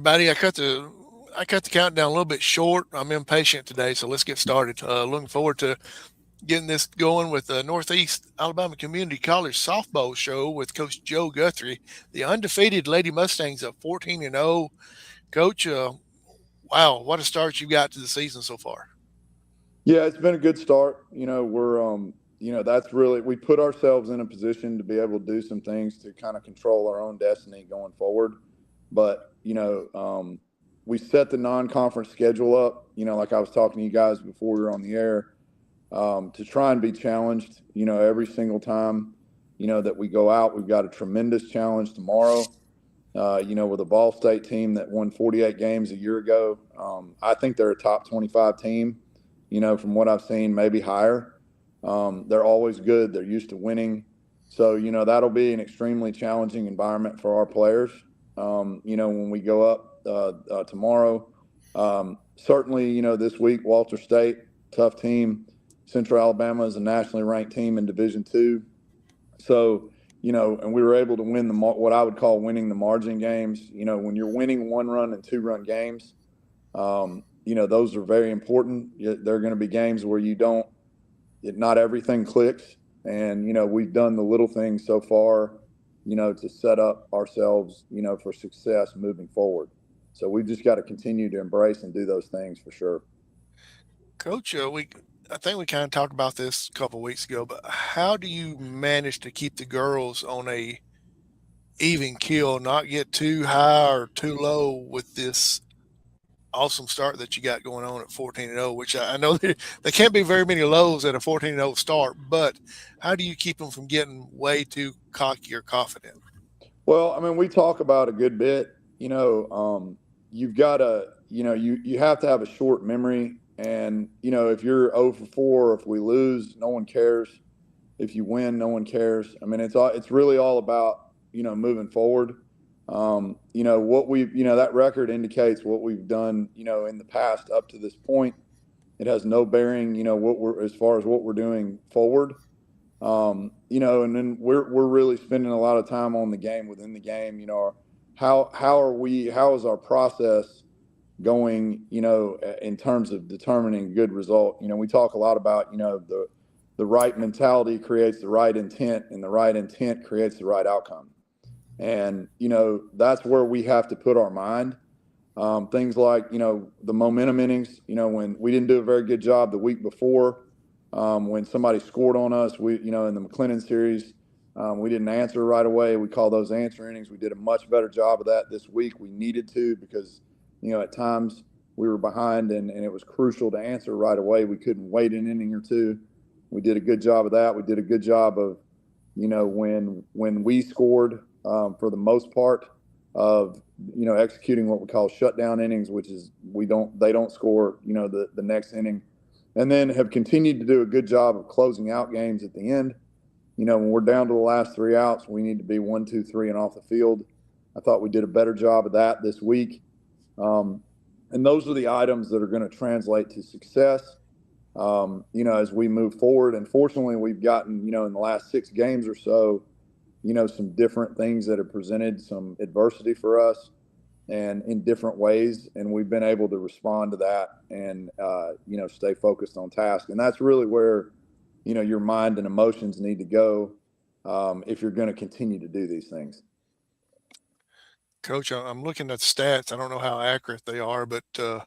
everybody. I cut the countdown a little bit short. I'm impatient today, so let's get started. Looking forward to getting this going with the Northeast Alabama Community College softball show with Coach Joe Guthrie. The undefeated Lady Mustangs at 14-0. Coach, wow, what a start you got to the season so far. Yeah, it's been a good start. That's really, we put ourselves in a position to be able to do some things to kind of control our own destiny going forward. But, we set the non-conference schedule up, like I was talking to you guys before we were on the air, to try and be challenged, every single time, that we go out. We've got a tremendous challenge tomorrow, with a Ball State team that won 48 games a year ago. I think they're a top 25 team, from what I've seen, maybe higher. They're always good. They're used to winning. So, that'll be an extremely challenging environment for our players, when we go up tomorrow. Certainly, this week, Walter State, tough team. Central Alabama is a nationally ranked team in Division II. So, and we were able to win what I would call winning the margin games. When you're winning 1-run and 2-run games, those are very important. There are going to be games where not everything clicks. And, we've done the little things so far, to set up ourselves, for success moving forward. So we've just got to continue to embrace and do those things for sure. Coach, I think we kind of talked about this a couple of weeks ago, but how do you manage to keep the girls on a even keel, not get too high or too low with this awesome start that you got going on at 14-0, which I know there can't be very many lows at a 14-0 start, but how do you keep them from getting way too cocky or confident? Well, I mean, we talk about a good bit, you've got to, you have to have a short memory. And, if you're 0 for 4, if we lose, no one cares. If you win, no one cares. I mean, it's really all about, moving forward. What we've, that record indicates what we've done, in the past up to this point. It has no bearing, as far as what we're doing forward. And then we're really spending a lot of time on the game, within the game. How is our process going, in terms of determining good result? We talk a lot about, the right mentality creates the right intent, and the right intent creates the right outcome. And, that's where we have to put our mind. Things like, the momentum innings, when we didn't do a very good job the week before, when somebody scored on us, in the McLennan series, we didn't answer right away. We call those answer innings. We did a much better job of that this week. We needed to, because, at times we were behind and it was crucial to answer right away. We couldn't wait an inning or two. We did a good job of that. We did a good job of, when we scored, for the most part, of, executing what we call shutdown innings, which is they don't score, the next inning, and then have continued to do a good job of closing out games at the end. When we're down to the last 3 outs, we need to be 1, 2, 3 and off the field. I thought we did a better job of that this week. And those are the items that are going to translate to success, as we move forward. And fortunately, we've gotten, in the last 6 games or so, some different things that have presented some adversity for us, and in different ways. And we've been able to respond to that and, stay focused on task. And that's really where, your mind and emotions need to go, if you're going to continue to do these things. Coach, I'm looking at the stats. I don't know how accurate they are, but the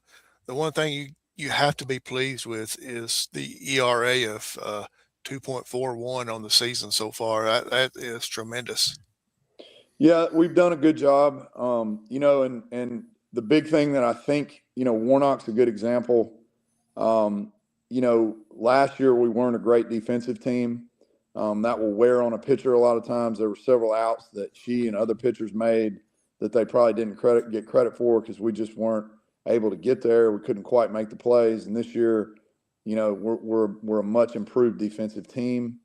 one thing you have to be pleased with is the ERA of 2.41 on the season so far. That is tremendous. Yeah, we've done a good job. And the big thing that I think, Warnock's a good example. Last year we weren't a great defensive team. That will wear on a pitcher a lot of times. There were several outs that she and other pitchers made that they probably didn't get credit for, because we just weren't able to get there. We couldn't quite make the plays. And this year, we're a much improved defensive team.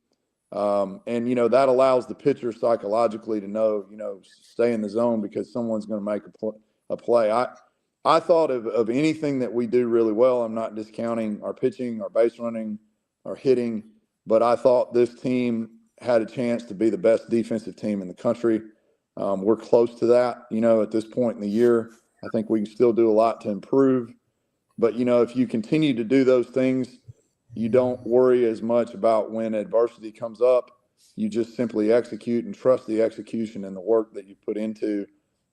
And, that allows the pitcher psychologically to know, stay in the zone, because someone's going to make a play. I thought of anything that we do really well. I'm not discounting our pitching, our base running, our hitting, but I thought this team had a chance to be the best defensive team in the country. We're close to that, at this point in the year. I think we can still do a lot to improve. But, if you continue to do those things, you don't worry as much about when adversity comes up. You just simply execute and trust the execution and the work that you put into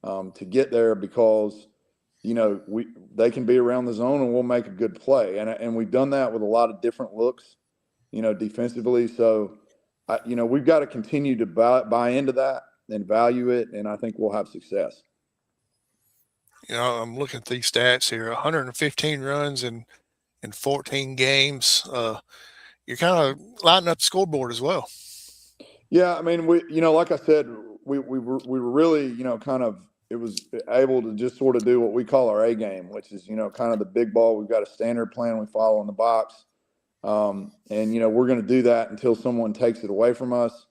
to get there, because they can be around the zone and we'll make a good play, and we've done that with a lot of different looks, defensively. So, we've got to continue to buy into that and value it, and I think we'll have success. I'm looking at these stats here: 115 runs in 14 games. You're kind of lighting up the scoreboard as well. Yeah, I mean, like I said, we were really, kind of, it was able to just sort of do what we call our A game, which is, kind of the big ball. We've got a standard plan we follow in the box. And, we're going to do that until someone takes it away from us.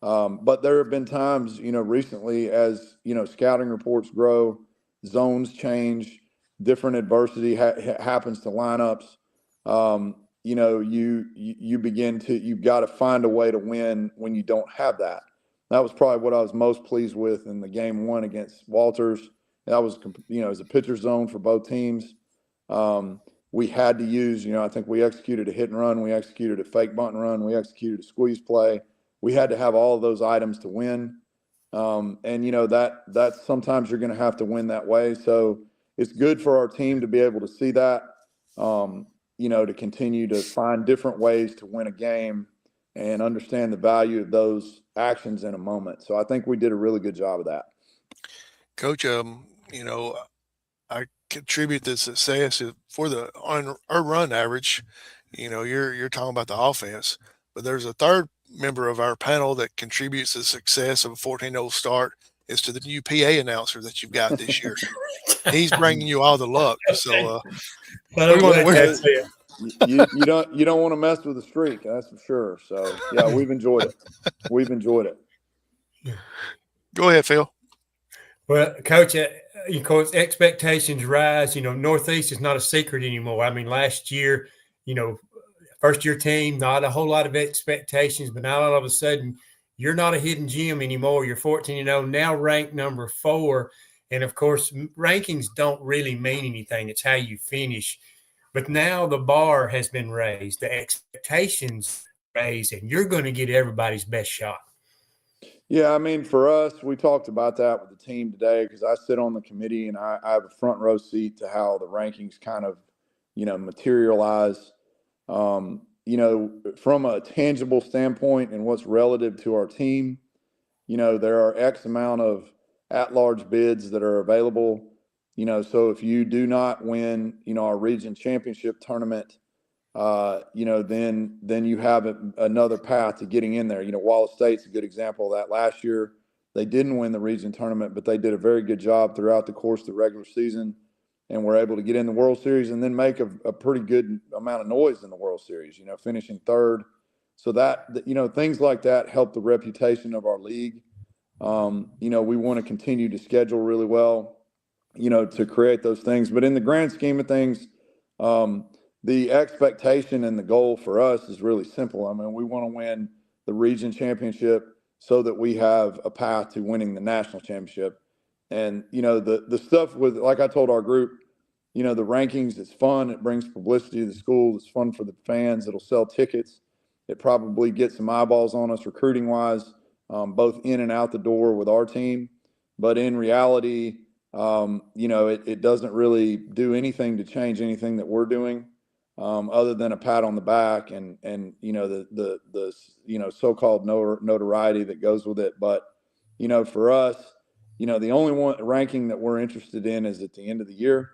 But there have been times, recently as, scouting reports grow, zones change, different adversity happens to lineups. You begin to, you've got to find a way to win when you don't have that. That was probably what I was most pleased with in the game one against Walters. That was, it was a pitcher zone for both teams. We had to use, I think we executed a hit and run. We executed a fake bunt and run. We executed a squeeze play. We had to have all of those items to win. And, that's sometimes you're going to have to win that way. So it's good for our team to be able to see that, to continue to find different ways to win a game and understand the value of those actions in a moment. So I think we did a really good job of that. Coach, I contribute the success for the on our run average. You're talking about the offense, but there's a third member of our panel that contributes to the success of a 14-0 start is to the new PA announcer that you've got this year. He's bringing you all the luck. So you don't want to mess with the streak, that's for sure. So yeah, we've enjoyed it. Go ahead, Phil. Well, Coach, of course, expectations rise. Northeast is not a secret anymore. I mean, last year, first year team, not a whole lot of expectations, but now all of a sudden, you're not a hidden gem anymore. You're 14-0, now ranked number 4. And of course, rankings don't really mean anything. It's how you finish. But now the bar has been raised, the expectations raised, and you're going to get everybody's best shot. Yeah, I mean, for us, we talked about that with the team today because I sit on the committee and I have a front row seat to how the rankings kind of, materialize. From a tangible standpoint and what's relative to our team, there are X amount of at-large bids that are available. So if you do not win, our region championship tournament, then you have another path to getting in there. Wallace State's a good example of that. Last year, they didn't win the region tournament, but they did a very good job throughout the course of the regular season and were able to get in the World Series and then make a pretty good amount of noise in the World Series, finishing third. So that, things like that help the reputation of our league. We want to continue to schedule really well, to create those things. But in the grand scheme of things, the expectation and the goal for us is really simple. I mean, we want to win the region championship so that we have a path to winning the national championship. And, the stuff with, like I told our group, the rankings, it's fun. It brings publicity to the school. It's fun for the fans. It'll sell tickets. It probably gets some eyeballs on us recruiting wise, both in and out the door with our team. But in reality, it doesn't really do anything to change anything that we're doing. Other than a pat on the back and the so-called notoriety that goes with it. But for us, the only one ranking that we're interested in is at the end of the year,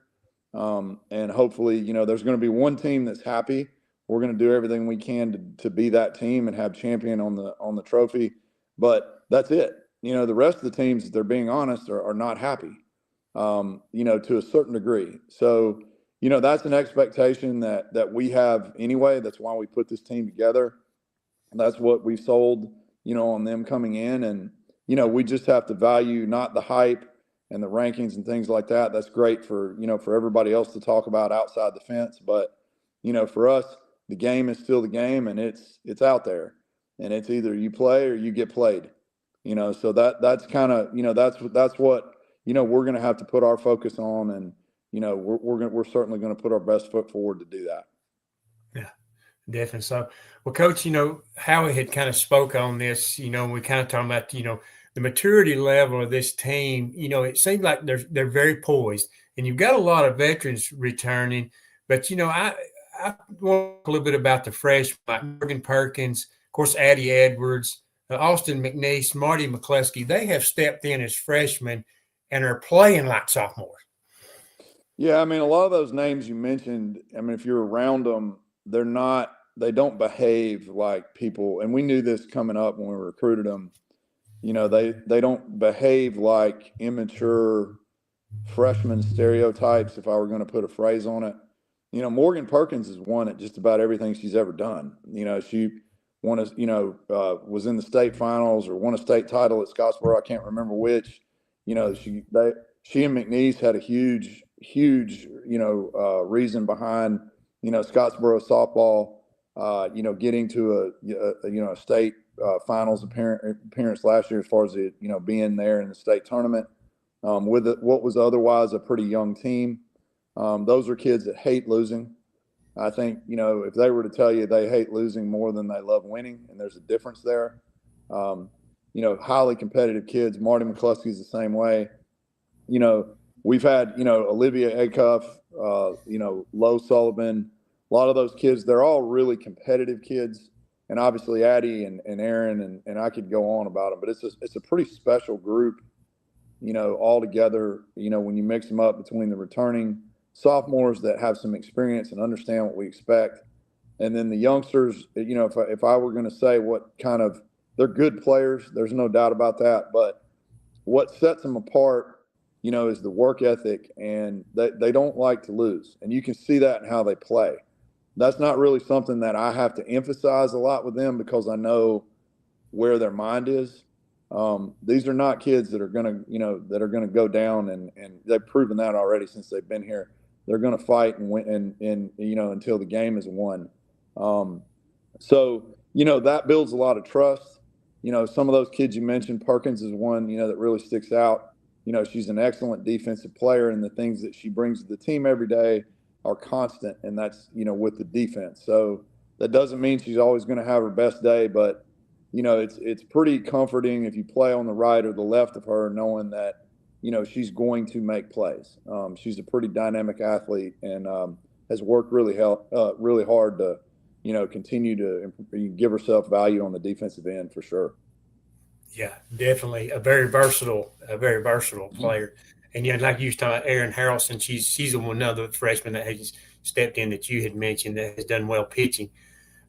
and hopefully there's going to be one team that's happy. We're going to do everything we can to be that team and have champion on the trophy. But that's it. The rest of the teams, if they're being honest, are not happy. To a certain degree. So. That's an expectation that we have anyway. That's why we put this team together. That's what we sold, on them coming in. And, we just have to value not the hype and the rankings and things like that. That's great for everybody else to talk about outside the fence. But, for us, the game is still the game and it's out there. And it's either you play or you get played. So that's kind of, that's what, we're going to have to put our focus on, and, we're certainly going to put our best foot forward to do that. Yeah, definitely. So, well, Coach, Howie had kind of spoke on this, we kind of talking about, the maturity level of this team. It seems like they're very poised, and you've got a lot of veterans returning. But I want a little bit about the freshmen, like Morgan Perkins, of course, Addie Edwards, Austin McNeese, Marty McCluskey. They have stepped in as freshmen and are playing like sophomores. Yeah, I mean, a lot of those names you mentioned, I mean, if you're around them, they don't behave like people. And we knew this coming up when we recruited them. They don't behave like immature freshman stereotypes, if I were going to put a phrase on it. Morgan Perkins has won at just about everything she's ever done. She won was in the state finals or won a state title at Scottsboro. I can't remember which. She and McNeese had a huge reason behind, Scottsboro softball, getting to a state finals appearance last year, as far as being there in the state tournament with what was otherwise a pretty young team. Those are kids that hate losing. I think, if they were to tell you they hate losing more than they love winning, and there's a difference there. Highly competitive kids. Marty McCluskey's the same way. We've had, Olivia Acuff, Lo Sullivan, a lot of those kids, they're all really competitive kids. And obviously Addie and Aaron, and I could go on about them, but it's a pretty special group, all together, when you mix them up between the returning sophomores that have some experience and understand what we expect. And then the youngsters, if I were going to say what kind of, they're good players, there's no doubt about that. But what sets them apart, is the work ethic, and they don't like to lose. And you can see that in how they play. That's not really something that I have to emphasize a lot with them, because I know where their mind is. These are not kids that are going to go down, and they've proven that already since they've been here. They're going to fight and win, and until the game is won. So that builds a lot of trust. Some of those kids you mentioned, Perkins is one, that really sticks out. She's an excellent defensive player, and the things that she brings to the team every day are constant, and that's, with the defense. So that doesn't mean she's always going to have her best day, but, it's pretty comforting if you play on the right or the left of her, knowing that, she's going to make plays. She's a pretty dynamic athlete, and has worked really hard to, continue to give herself value on the defensive end for sure. Yeah, definitely a very versatile player. And like you was talking about Erin Harrelson, she's another freshman that has stepped in that you had mentioned that has done well pitching.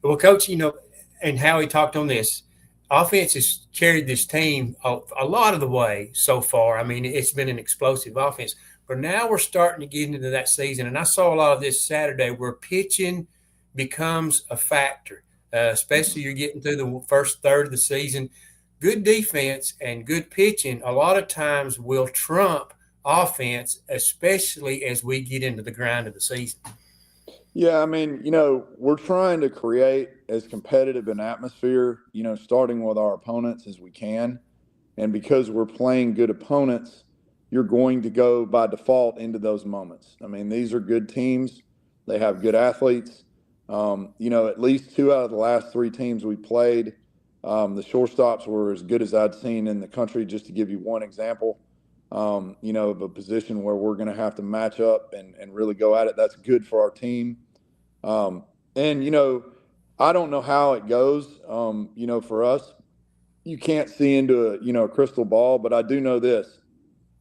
Well, Coach, and Howie talked on this. Offense has carried this team a lot of the way so far. I mean, it's been an explosive offense. But now we're starting to get into that season, and I saw a lot of this Saturday where pitching becomes a factor, especially you're getting through the first third of the season. Good defense and good pitching a lot of times will trump offense, especially as we get into the grind of the season. Yeah, I mean, we're trying to create as competitive an atmosphere, starting with our opponents as we can. And because we're playing good opponents, you're going to go by default into those moments. I mean, these are good teams. They have good athletes. At least 2 out of the last 3 teams we played, the shortstops were as good as I'd seen in the country, just to give you one example, of a position where we're going to have to match up and really go at it. That's good for our team. I don't know how it goes, for us. You can't see into a crystal ball, but I do know this.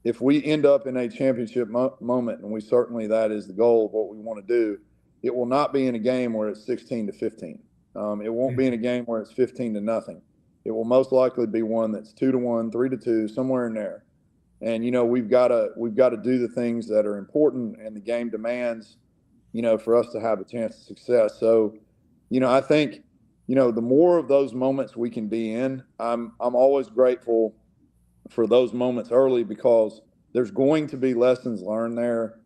If we end up in a championship moment, and that is the goal of what we want to do, it will not be in a game where it's 16-15. It won't be in a game where it's 15-0. It will most likely be one that's 2-1, 3-2, somewhere in there. And we've got to do the things that are important, and the game demands, for us to have a chance of success. So, I think, the more of those moments we can be in, I'm always grateful for those moments early, because there's going to be lessons learned there.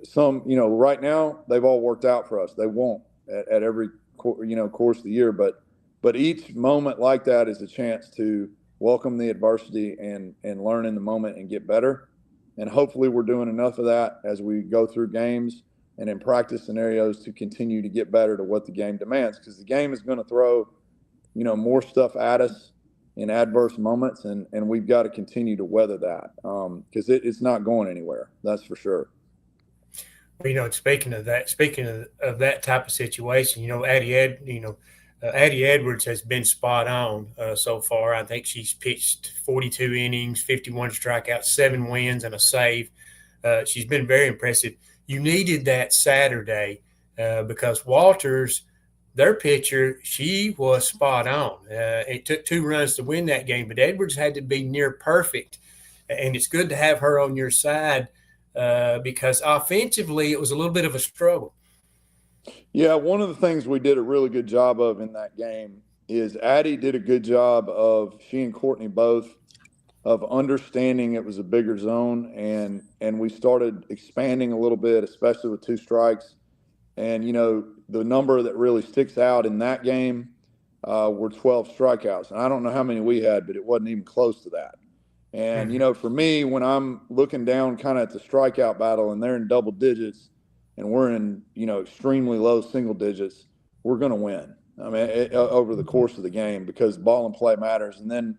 Some, right now they've all worked out for us. They won't at every course of the year, but each moment like that is a chance to welcome the adversity and learn in the moment and get better. And hopefully we're doing enough of that as we go through games and in practice scenarios to continue to get better to what the game demands, because the game is going to throw, more stuff at us in adverse moments, and we've got to continue to weather that, because it's not going anywhere. That's for sure. Well, speaking of that type of situation, Addie Edwards has been spot on so far. I think she's pitched 42 innings, 51 strikeouts, 7 wins, and a save. She's been very impressive. You needed that Saturday because Walters, their pitcher, she was spot on. It took 2 runs to win that game, but Edwards had to be near perfect. And it's good to have her on your side because offensively it was a little bit of a struggle. Yeah, one of the things we did a really good job of in that game is Addie did a good job of, she and Courtney both, of understanding it was a bigger zone, and we started expanding a little bit, especially with 2 strikes. And, the number that really sticks out in that game were 12 strikeouts. And I don't know how many we had, but it wasn't even close to that. And, for me, when I'm looking down kind of at the strikeout battle and they're in double digits and we're in, extremely low single digits, we're going to win. I mean, over the course of the game, because ball and play matters. And then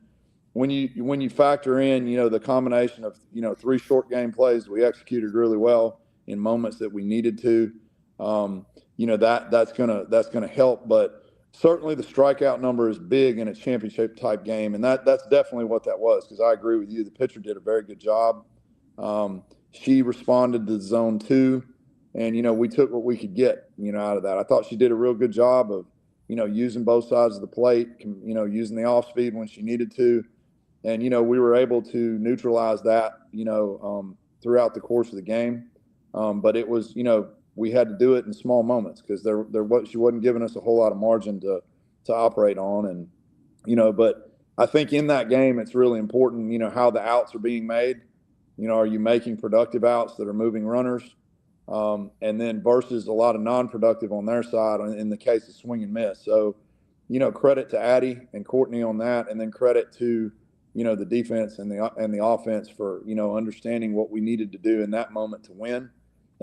when you factor in, the combination of, 3 short game plays we executed really well in moments that we needed to, that's gonna help. But certainly the strikeout number is big in a championship type game, and that's definitely what that was. Because I agree with you, the pitcher did a very good job. She responded to zone 2, and we took what we could get out of that. I thought she did a real good job of using both sides of the plate, using the off speed when she needed to, and we were able to neutralize that throughout the course of the game. But it was we had to do it in small moments because she wasn't giving us a whole lot of margin to operate on. And but I think in that game it's really important how the outs are being made. Are you making productive outs that are moving runners, and then versus a lot of non-productive on their side in the case of swing and miss. So credit to Addie and Courtney on that, and then credit to the defense and the offense for understanding what we needed to do in that moment to win.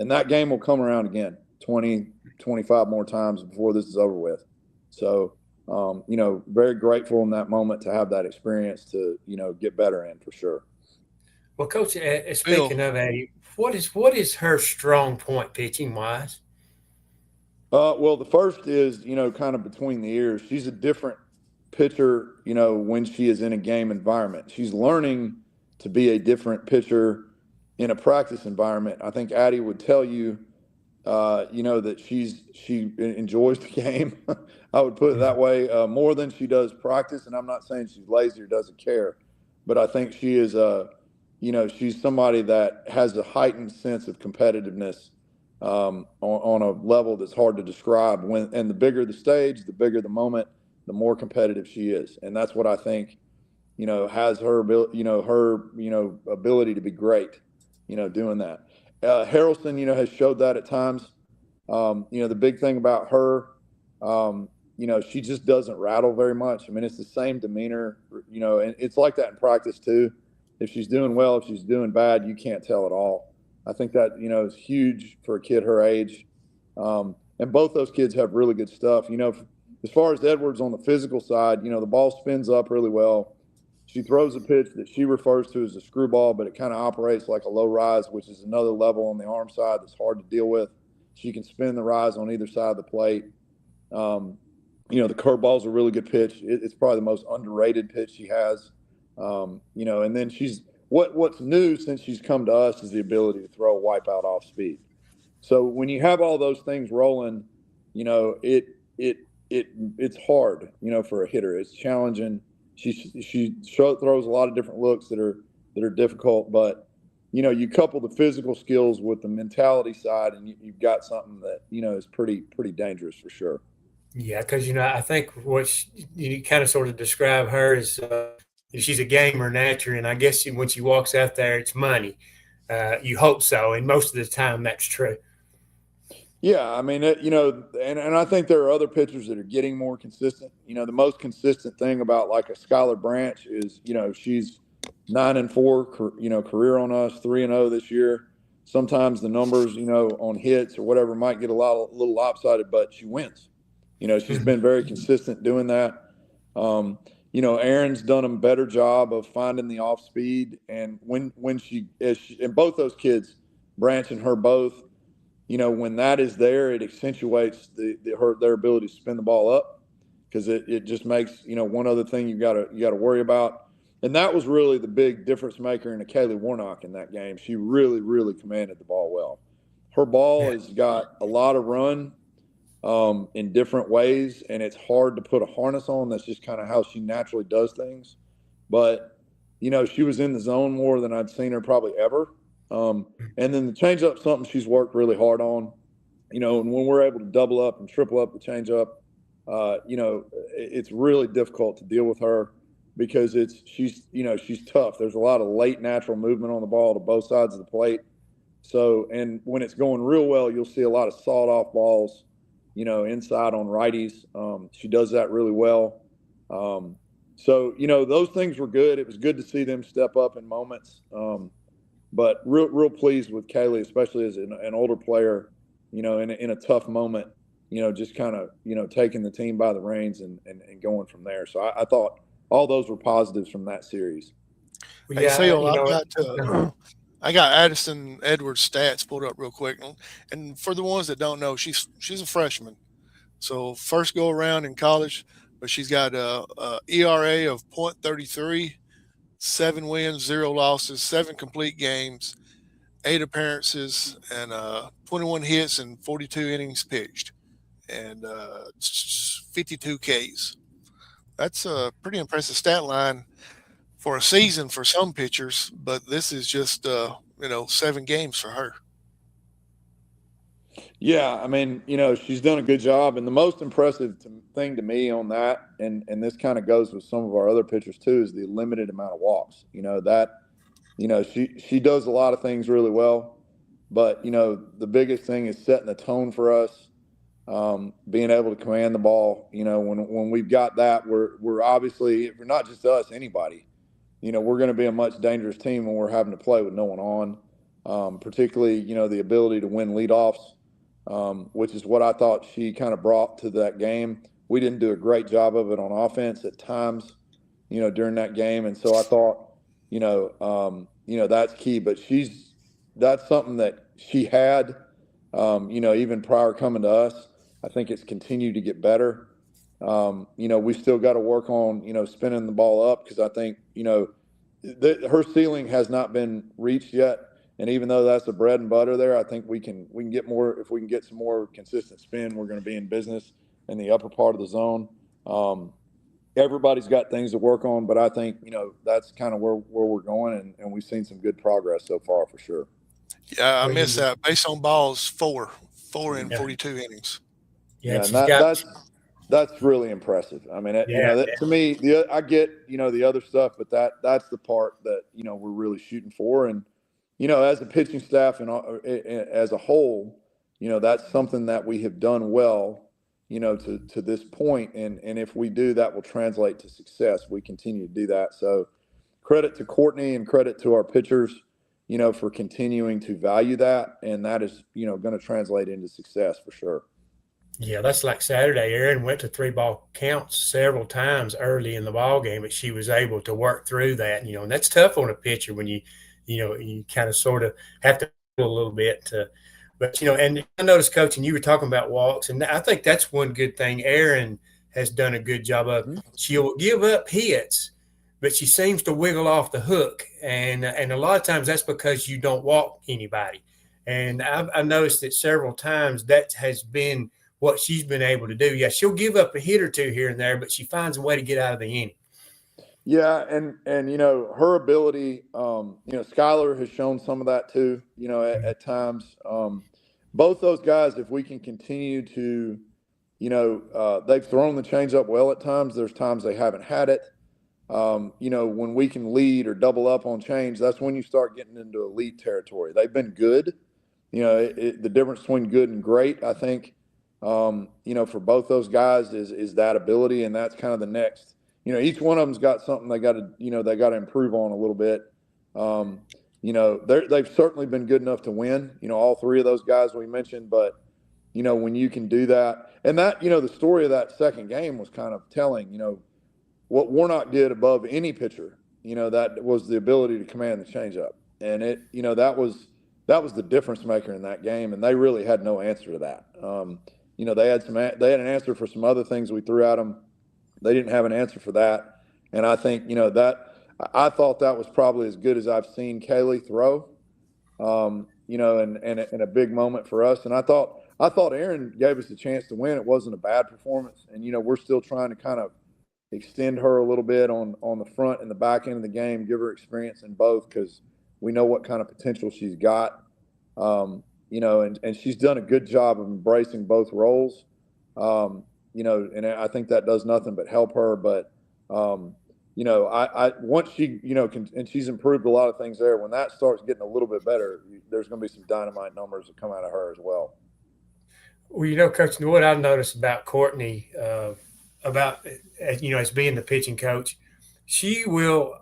And that game will come around again 20, 25 more times before this is over with. So, very grateful in that moment to have that experience to, get better in for sure. Well, Coach, speaking of Addie, what is her strong point pitching wise? Well, the first is, kind of between the ears. She's a different pitcher, when she is in a game environment. She's learning to be a different pitcher in a practice environment. I think Addie would tell you, that she enjoys the game. I would put it that way, more than she does practice. And I'm not saying she's lazy or doesn't care, but I think she is, she's somebody that has a heightened sense of competitiveness on a level that's hard to describe. And the bigger the stage, the bigger the moment, the more competitive she is. And that's what I think, has her ability, ability to be great, doing that. Harrelson, has showed that at times. The big thing about her, she just doesn't rattle very much. I mean, it's the same demeanor, and it's like that in practice too. If she's doing well, if she's doing bad, you can't tell at all. I think that, is huge for a kid her age. And both those kids have really good stuff. As far as Edwards on the physical side, the ball spins up really well. She throws a pitch that she refers to as a screwball, but it kind of operates like a low rise, which is another level on the arm side that's hard to deal with. She can spin the rise on either side of the plate. The curveball's a really good pitch. It's probably the most underrated pitch she has. And then what's new since she's come to us is the ability to throw a wipeout off speed. So when you have all those things rolling, it's hard, for a hitter. It's challenging. She throws a lot of different looks that are difficult, but you couple the physical skills with the mentality side, and you've got something that is pretty dangerous for sure. Yeah, because I think what you kind of sort of describe her as she's a gamer nature, and I guess when she walks out there, it's money. You hope so, and most of the time that's true. Yeah, I mean, and I think there are other pitchers that are getting more consistent. The most consistent thing about like a Skylar Branch is, she's 9-4, career on us, 3-0 this year. Sometimes the numbers, on hits or whatever might get a little lopsided, but she wins. She's been very consistent doing that. Erin's done a better job of finding the off speed, and when and both those kids, Branch and her both, when that is there, it accentuates their ability to spin the ball up, because it just makes one other thing you got to worry about. And that was really the big difference maker in Kaylee Warnock in that game. She really, really commanded the ball well. Her ball has got a lot of run in different ways, and it's hard to put a harness on. That's just kind of how she naturally does things. But, she was in the zone more than I'd seen her probably ever. And then the changeup, something she's worked really hard on. And when we're able to double up and triple up the changeup, it's really difficult to deal with her, because she's tough. There's a lot of late natural movement on the ball to both sides of the plate. So, and when it's going real well, you'll see a lot of sawed off balls, inside on righties. She does that really well. So, those things were good. It was good to see them step up in moments. But real pleased with Kaylee, especially as an older player, in a tough moment, just kind of, taking the team by the reins and going from there. So I thought all those were positives from that series. Well, Hey, yeah, Phil, you know, I got Addison Edwards' stats pulled up real quick, and for the ones that don't know, she's a freshman, so first go around in college, but she's got a ERA of .33, 7 wins, 0 losses, 7 complete games, 8 appearances, and 21 hits and 42 innings pitched, and 52 Ks. That's a pretty impressive stat line for a season for some pitchers, but this is just 7 games for her. Yeah, I mean, she's done a good job, and the most impressive thing to me on that, and this kind of goes with some of our other pitchers too, is the limited amount of walks. She does a lot of things really well, but the biggest thing is setting the tone for us, being able to command the ball. When we've got that, we're obviously, for not just us, anybody. We're going to be a much dangerous team when we're having to play with no one on, particularly, the ability to win leadoffs, which is what I thought she kind of brought to that game. We didn't do a great job of it on offense at times, during that game. And so I thought, that's key, but that's something that she had, even prior coming to us. I think it's continued to get better. We still got to work on, spinning the ball up, because I think, her ceiling has not been reached yet. And even though that's the bread and butter there, I think we can get more. If we can get some more consistent spin, we're going to be in business in the upper part of the zone. Everybody's got things to work on, but I think, that's kind of where we're going, and we've seen some good progress so far for sure. Yeah, I missed that. Based on balls, four in Yeah. 42 innings. Yeah, and that's really impressive. I mean, to me, I get, the other stuff, but that's the part that, we're really shooting for. And, as a pitching staff and as a whole, that's something that we have done well, to this point. And if we do, that will translate to success. We continue to do that. So credit to Courtney and credit to our pitchers, for continuing to value that. And that is, going to translate into success for sure. Yeah, that's like Saturday. Erin went to 3-ball counts several times early in the ball game, but she was able to work through that. And that's tough on a pitcher when you kind of sort of have to a little bit. But and I noticed, Coach, and you were talking about walks, and I think that's one good thing Erin has done a good job of. Mm-hmm. She'll give up hits, but she seems to wiggle off the hook, and a lot of times that's because you don't walk anybody. And I've noticed that several times that has been what she's been able to do. Yeah, she'll give up a hit or two here and there, but she finds a way to get out of the inning. Yeah, and her ability, Skylar has shown some of that too, at times. Both those guys, if we can continue to, they've thrown the changeup well at times. There's times they haven't had it. When we can lead or double up on change, that's when you start getting into elite territory. They've been good. The difference between good and great, I think, for both those guys is that ability, and that's kind of the next. each one of them's got something they got to improve on a little bit. They've certainly been good enough to win, all three of those guys we mentioned, but when you can do that, and that, the story of that second game was kind of telling, what Warnock did above any pitcher, that was the ability to command the changeup. And that was the difference maker in that game. And they really had no answer to that. They had an answer for some other things we threw at them. They didn't have an answer for that. And I think, I thought that was probably as good as I've seen Kaylee throw, and a big moment for us. And I thought Aaron gave us a chance to win. It wasn't a bad performance. And, we're still trying to kind of extend her a little bit on the front and the back end of the game, give her experience in both, because we know what kind of potential she's got. And she's done a good job of embracing both roles. And I think that does nothing but help her. But, I once she, and she's improved a lot of things there. When that starts getting a little bit better, there's going to be some dynamite numbers that come out of her as well. Well, Coach, what I've noticed about Courtney, as being the pitching coach, she will.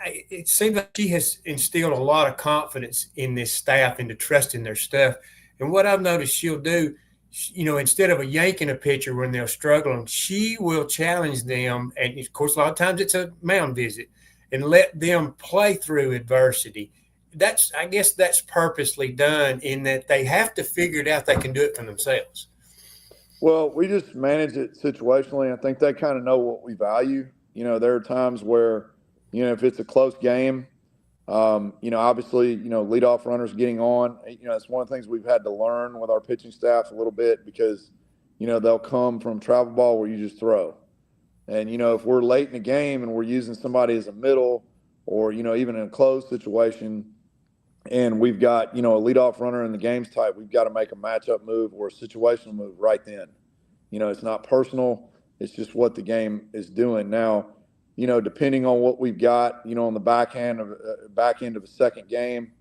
It seems like she has instilled a lot of confidence in this staff into trusting their stuff. And what I've noticed she'll do, instead of yanking a pitcher when they're struggling, she will challenge them. And of course, a lot of times it's a mound visit, and let them play through adversity. I guess that's purposely done in that they have to figure it out. They can do it for themselves. Well, we just manage it situationally. I think they kind of know what we value. There are times where, if it's a close game, obviously, leadoff runners getting on, it's one of the things we've had to learn with our pitching staff a little bit, because, they'll come from travel ball where you just throw. And, if we're late in the game and we're using somebody as a middle, or, even in a closed situation, and we've got, a leadoff runner in the game's type, we've got to make a matchup move or a situational move right then. It's not personal. It's just what the game is doing. Now, depending on what we've got, on the back end of a second game,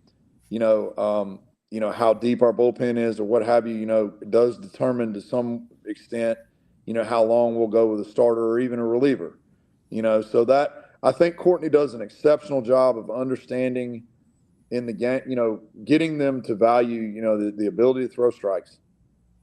how deep our bullpen is or what have you, it does determine to some extent, how long we'll go with a starter or even a reliever, so that I think Courtney does an exceptional job of understanding in the game, getting them to value, the ability to throw strikes,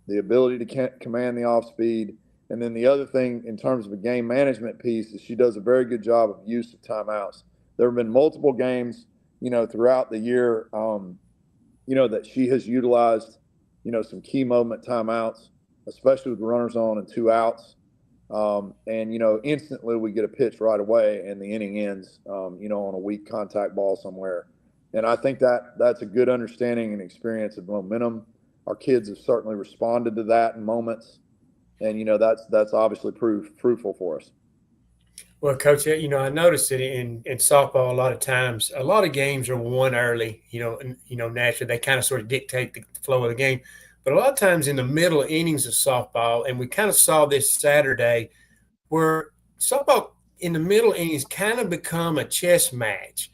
the ability to command the off speed. And then the other thing in terms of a game management piece is she does a very good job of use of timeouts. There have been multiple games, throughout the year, that she has utilized, some key moment timeouts, especially with runners on and two outs. And instantly we get a pitch right away and the inning ends, on a weak contact ball somewhere. And I think that's a good understanding and experience of momentum. Our kids have certainly responded to that in moments. And, that's obviously fruitful for us. Well, Coach, I noticed that in softball, a lot of times, a lot of games are won early, naturally. They kind of sort of dictate the flow of the game. But a lot of times in the middle innings of softball, and we kind of saw this Saturday, where softball in the middle innings kind of become a chess match.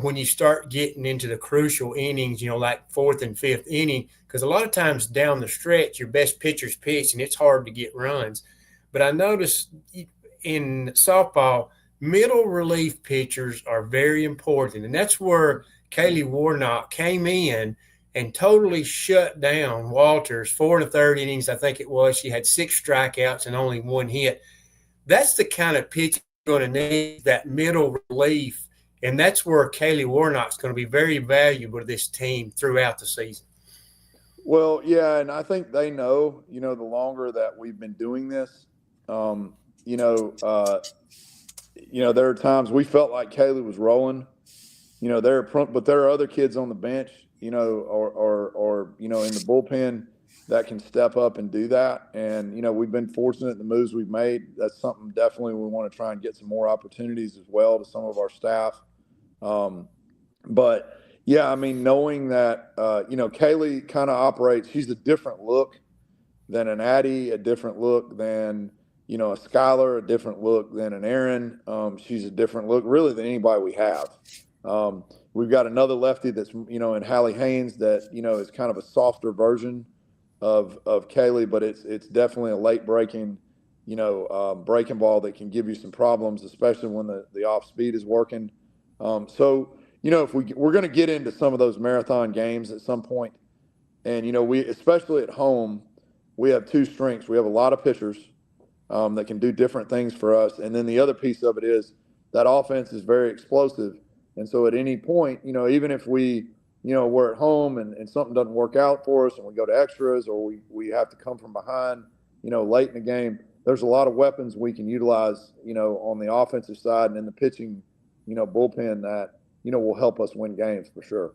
When you start getting into the crucial innings, like fourth and fifth inning, because a lot of times down the stretch, your best pitchers pitch and it's hard to get runs. But I noticed in softball, middle relief pitchers are very important. And that's where Kaylee Warnock came in and totally shut down Walters 4 1/3 innings. I think it was. She had 6 strikeouts and only 1 hit. That's the kind of pitch you're going to need, that middle relief. And that's where Kaylee Warnock's going to be very valuable to this team throughout the season. Well, yeah, and I think they know, the longer that we've been doing this, there are times we felt like Kaylee was rolling, but there are other kids on the bench, or in the bullpen that can step up and do that. And, we've been fortunate in the moves we've made. That's something definitely we want to try and get some more opportunities as well to some of our staff. But yeah, I mean, knowing that, Kaylee kind of operates, she's a different look than an Addie, a different look than, a Skylar, a different look than an Aaron. She's a different look really than anybody we have. We've got another lefty that's, in Hallie Haynes that, is kind of a softer version of Kaylee, but it's definitely a late breaking, breaking ball that can give you some problems, especially when the off speed is working. If we're going to get into some of those marathon games at some point, and we, especially at home, we have two strengths. We have a lot of pitchers that can do different things for us, and then the other piece of it is that offense is very explosive. And so at any point, even if we're at home and something doesn't work out for us and we go to extras, or we have to come from behind, late in the game, there's a lot of weapons we can utilize, on the offensive side and in the pitching, bullpen that, will help us win games for sure.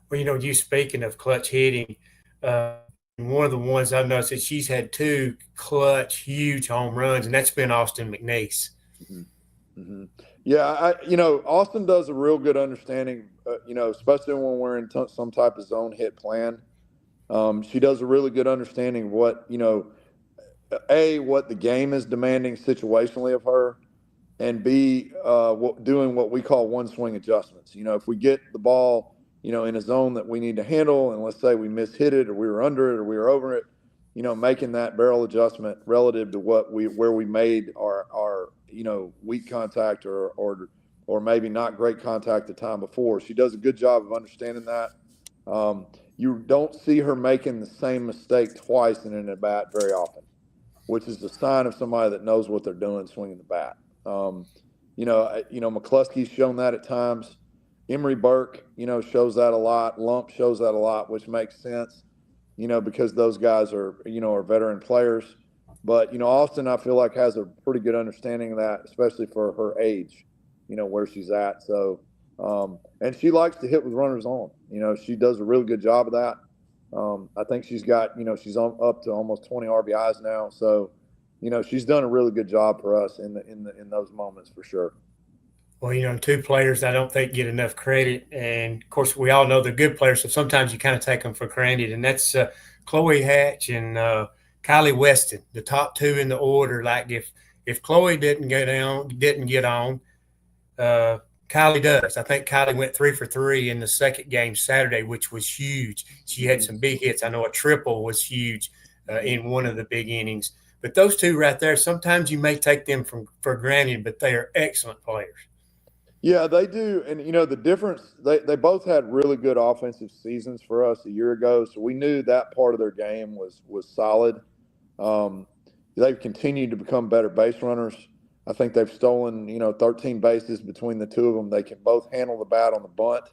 Well, you speaking of clutch hitting, one of the ones I've noticed is she's had two clutch, huge home runs, and that's been Austin McNeese. Mm-hmm. Mm-hmm. Yeah, Austin does a real good understanding, especially when we're in some type of zone hit plan. She does a really good understanding of what, what the game is demanding situationally of her, and B, doing what we call one swing adjustments. If we get the ball, in a zone that we need to handle, and let's say we mishit it, or we were under it, or we were over it, making that barrel adjustment relative to where we made our weak contact or maybe not great contact the time before. She does a good job of understanding that. You don't see her making the same mistake twice in an at-bat very often, which is the sign of somebody that knows what they're doing swinging the bat. McCluskey's shown that at times. Emery Burke, shows that a lot. Lump shows that a lot, which makes sense, because those guys are veteran players. But, Austin, I feel like, has a pretty good understanding of that, especially for her age, where she's at. So, and she likes to hit with runners on. She does a really good job of that. I think she's got, she's up to almost 20 RBIs now. So, she's done a really good job for us in those moments for sure. Well, two players I don't think get enough credit. And, of course, we all know they're good players, so sometimes you kind of take them for granted. And that's Chloe Hatch and Kylie Weston, the top two in the order. Like if Chloe didn't get on, Kylie does. I think Kylie went 3 for 3 in the second game Saturday, which was huge. She had some big hits. I know a triple was huge in one of the big innings. But those two right there, sometimes you may take them for granted, but they are excellent players. Yeah, they do. And, the difference, they both had really good offensive seasons for us a year ago. So we knew that part of their game was solid. They've continued to become better base runners. I think they've stolen, 13 bases between the two of them. They can both handle the bat on the bunt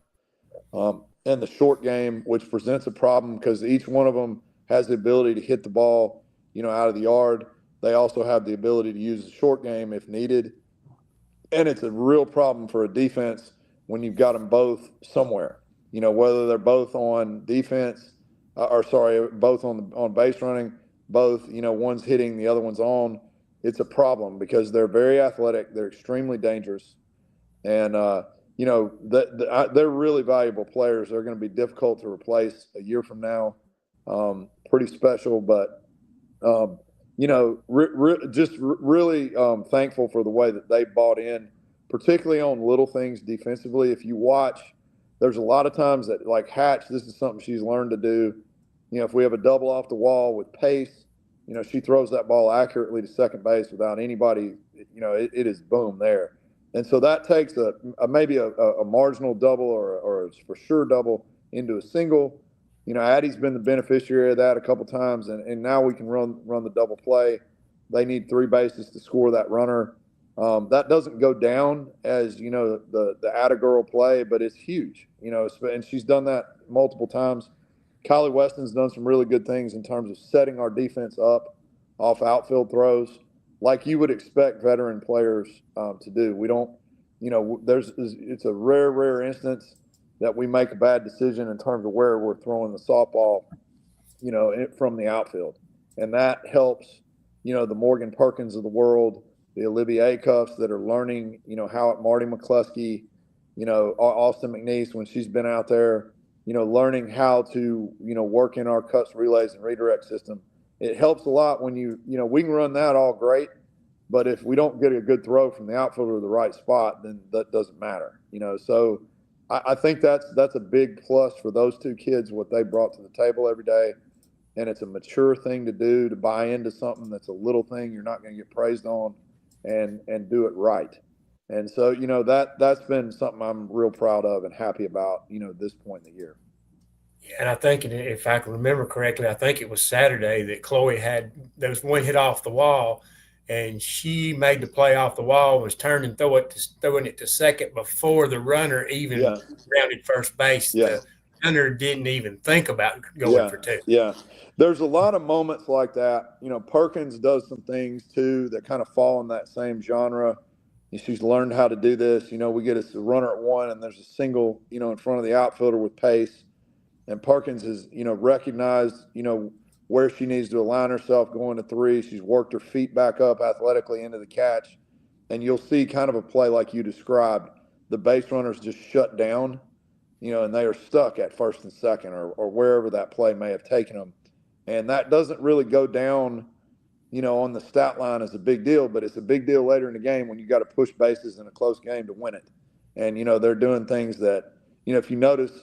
and the short game, which presents a problem because each one of them has the ability to hit the ball, out of the yard. They also have the ability to use the short game if needed. And it's a real problem for a defense when you've got them both somewhere, whether they're both on defense both on base running, both, one's hitting, the other one's on. It's a problem because they're very athletic. They're extremely dangerous. And, they're really valuable players. They're going to be difficult to replace a year from now. Pretty special, but, really thankful for the way that they bought in, particularly on little things defensively. If you watch, there's a lot of times that, like Hatch, this is something she's learned to do. If we have a double off the wall with pace, she throws that ball accurately to second base without anybody, it is boom there. And so that takes maybe a marginal double or a for sure double into a single. Addie's been the beneficiary of that a couple times, and now we can run the double play. They need 3 bases to score that runner. That doesn't go down as, the atta-girl play, but it's huge, and she's done that multiple times. Kylie Weston's done some really good things in terms of setting our defense up off outfield throws like you would expect veteran players to do. We don't, it's a rare instance that we make a bad decision in terms of where we're throwing the softball, from the outfield. And that helps, the Morgan Perkins of the world, the Olivia Acuffs that are learning, how Marty McCluskey, Austin McNeese, when she's been out there, learning how to, work in our cuts, relays, and redirect system. It helps a lot when we can run that all great, but if we don't get a good throw from the outfielder to the right spot, then that doesn't matter, So I think that's a big plus for those two kids, what they brought to the table every day. and it's a mature thing to do, to buy into something that's a little thing you're not going to get praised on, and do it right. And so, that's been something I'm real proud of and happy about, at this point in the year. And I think, if I can remember correctly, I think it was Saturday that Chloe there was one hit off the wall, and she made the play off the wall, was throwing it to second before the runner even rounded first base. Yeah. The runner didn't even think about going for two. Yeah. There's a lot of moments like that. Perkins does some things too that kind of fall in that same genre. She's learned how to do this. We get a runner at one, and there's a single, in front of the outfielder with pace. And Perkins has, recognized, where she needs to align herself going to three. She's worked her feet back up athletically into the catch. And you'll see kind of a play like you described. The base runners just shut down, and they are stuck at first and second, or wherever that play may have taken them. And that doesn't really go down, on the stat line as a big deal, but it's a big deal later in the game when you got to push bases in a close game to win it. And, they're doing things that, if you notice,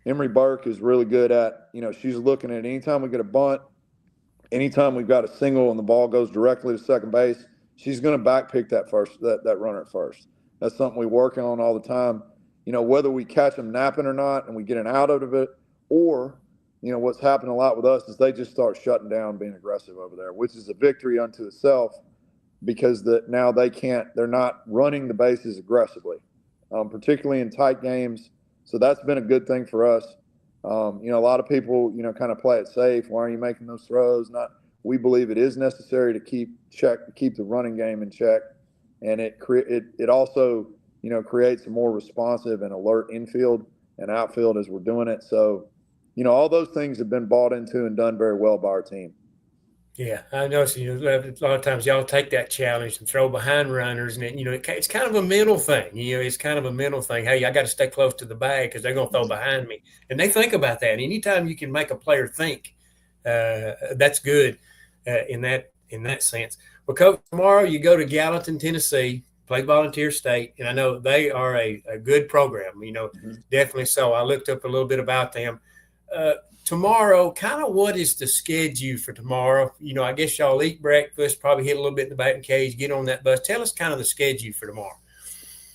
Emery Burke is really good at, she's looking at anytime we get a bunt, anytime we've got a single and the ball goes directly to second base, she's going to backpick that runner at first. That's something we work on all the time. Whether we catch them napping or not and we get an out of it, or, what's happened a lot with us is they just start shutting down, being aggressive over there, which is a victory unto itself, because now they're not running the bases aggressively, particularly in tight games. So that's been a good thing for us. A lot of people, kind of play it safe. Why are you making those throws? We believe it is necessary to keep the running game in check, and it also, creates a more responsive and alert infield and outfield as we're doing it. So, all those things have been bought into and done very well by our team. Yeah, I know. So, a lot of times y'all take that challenge and throw behind runners, and it's kind of a mental thing. It's kind of a mental thing. Hey, I got to stay close to the bag because they're going to throw behind me, and they think about that. Anytime you can make a player think, that's good in that sense. Well, Coach, tomorrow you go to Gallatin, Tennessee, play Volunteer State, and I know they are a good program. Definitely so. I looked up a little bit about them. Tomorrow, kind of what is the schedule for tomorrow? I guess y'all eat breakfast, probably hit a little bit in the batting cage, get on that bus. Tell us kind of the schedule for tomorrow.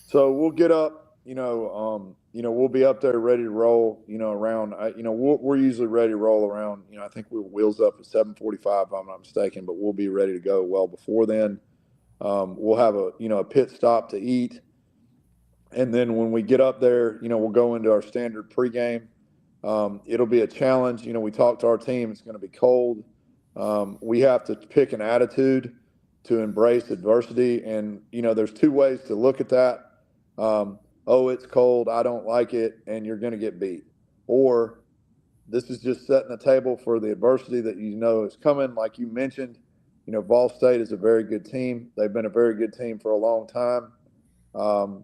So we'll get up, we'll be up there ready to roll, around, we're usually ready to roll around, I think we're wheels up at 7:45, if I'm not mistaken, but we'll be ready to go well before then. We'll have a pit stop to eat. And then when we get up there, we'll go into our standard pregame. It'll be a challenge. We talk to our team. It's going to be cold. We have to pick an attitude to embrace adversity. And, there's two ways to look at that. It's cold, I don't like it, and you're going to get beat. Or this is just setting the table for the adversity that is coming. Like you mentioned, Ball State is a very good team. They've been a very good team for a long time. That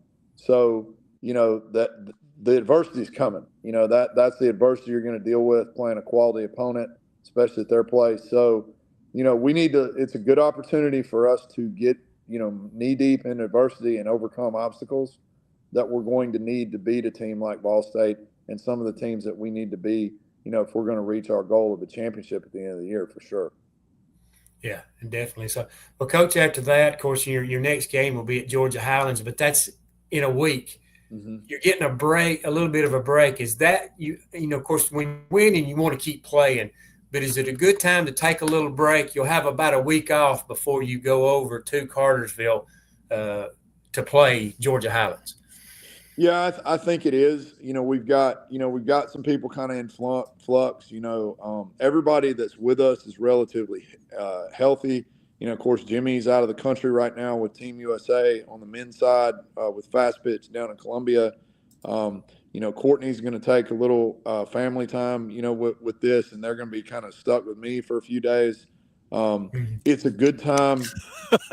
the adversity is coming. That's the adversity you're going to deal with playing a quality opponent, especially at their place. So, it's a good opportunity for us to get, knee deep in adversity and overcome obstacles that we're going to need to beat a team like Ball State and some of the teams that we need to be, if we're going to reach our goal of a championship at the end of the year, for sure. Yeah, definitely. So, well, Coach, after that, of course, your next game will be at Georgia Highlands, but that's in a week. Mm-hmm. You're getting a little bit of a break. Is that, of course, when you win and you want to keep playing, but is it a good time to take a little break? You'll have about a week off before you go over to Cartersville to play Georgia Highlands. Yeah, I think it is. We've got some people kind of in flux. Everybody that's with us is relatively healthy. Of course, Jimmy's out of the country right now with Team USA on the men's side with Fast Pitch down in Columbia. Courtney's going to take a little family time, with this, and they're going to be kind of stuck with me for a few days. It's a good time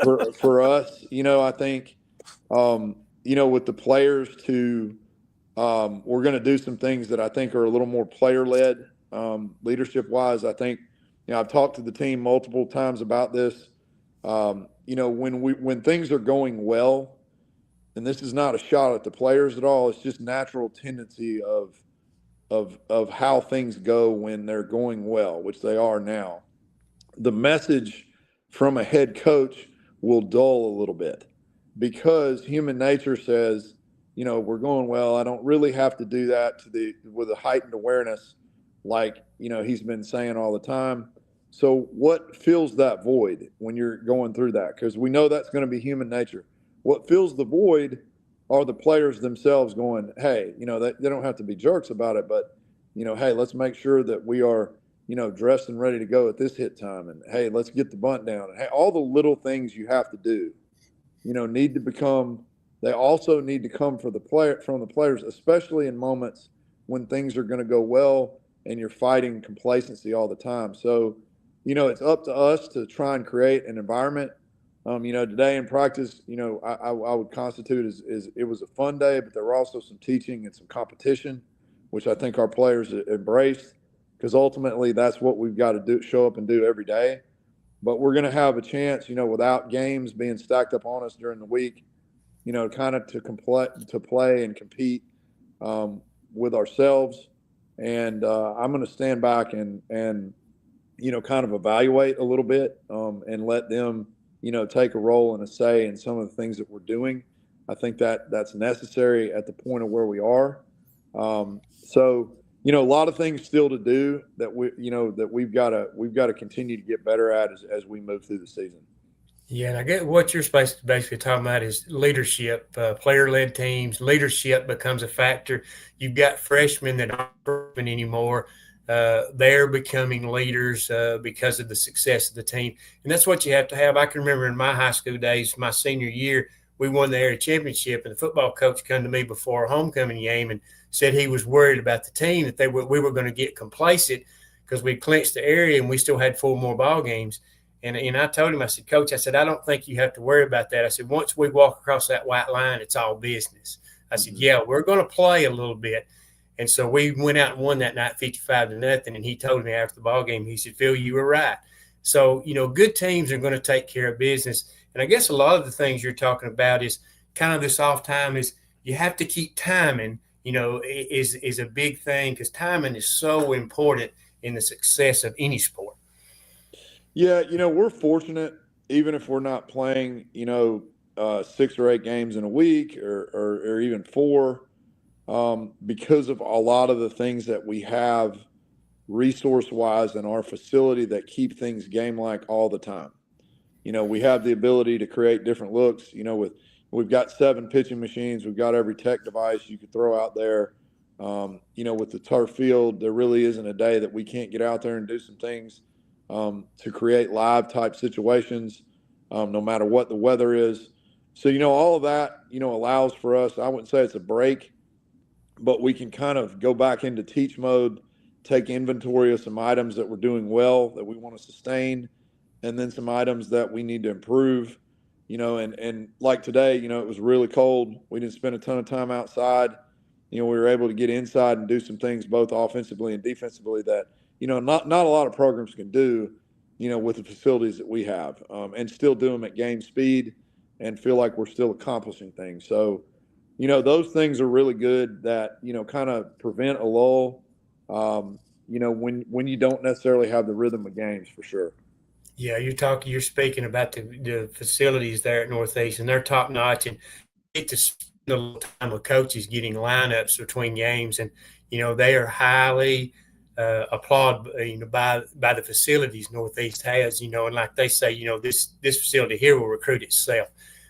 for us. I think, with the players we're going to do some things that I think are a little more player-led, leadership-wise. I think, I've talked to the team multiple times about this. When things are going well, and this is not a shot at the players at all, it's just natural tendency of of how things go when they're going well, which they are now, the message from a head coach will dull a little bit because human nature says, we're going well. I don't really have to do that with a heightened awareness, like, he's been saying all the time. So what fills that void when you're going through that? Because we know that's going to be human nature. What fills the void are the players themselves going, hey, they don't have to be jerks about it, but, hey, let's make sure that we are, dressed and ready to go at this hit time. And hey, let's get the bunt down. And hey, all the little things you have to do, need to become, they also need to come from the players, especially in moments when things are going to go well and you're fighting complacency all the time. So, it's up to us to try and create an environment. Today in practice, I would constitute as it was a fun day, but there were also some teaching and some competition, which I think our players embraced, because ultimately that's what we've got to do, show up and do every day. But we're going to have a chance, without games being stacked up on us during the week, kind of to play and compete with ourselves. And I'm going to stand back and kind of evaluate a little bit and let them, take a role and a say in some of the things that we're doing. I think that's necessary at the point of where we are. So, a lot of things still to do that we've got to continue to get better at as we move through the season. Yeah, and I get what you're basically talking about is leadership, player-led teams. Leadership becomes a factor. You've got freshmen that aren't freshmen anymore. They're becoming leaders because of the success of the team, and that's what you have to have. I can remember in my high school days, my senior year, we won the area championship, and the football coach came to me before a homecoming game and said he was worried about the team, that we were going to get complacent because we clinched the area and we still had 4 more ball games. And I told him, I said, Coach, I said, I don't think you have to worry about that. I said, once we walk across that white line, it's all business. I said, yeah, we're going to play a little bit. And so we went out and won that night 55-0. And he told me after the ball game, he said, Phil, you were right. So, good teams are going to take care of business. And I guess a lot of the things you're talking about is kind of this off time is you have to keep timing, is a big thing because timing is so important in the success of any sport. Yeah, we're fortunate, even if we're not playing, 6 or 8 games in a week or even 4, because of a lot of the things that we have resource-wise in our facility that keep things game-like all the time. We have the ability to create different looks, we've got 7 pitching machines. We've got every tech device you could throw out there. With the turf field, there really isn't a day that we can't get out there and do some things to create live type situations, no matter what the weather is. So, all of that, allows for us, I wouldn't say it's a break, but we can kind of go back into teach mode, take inventory of some items that we're doing well that we want to sustain, and then some items that we need to improve, and like today, it was really cold. We didn't spend a ton of time outside. We were able to get inside and do some things both offensively and defensively that, not a lot of programs can do, with the facilities that we have, and still do them at game speed and feel like we're still accomplishing things. So, those things are really good that, kind of prevent a lull, when you don't necessarily have the rhythm of games, for sure. Yeah, you're speaking about the facilities there at Northeast, and they're top notch, and get to spend a little time with coaches getting lineups between games, and they are highly applauded, by the facilities Northeast has, and like they say, this facility here will recruit itself.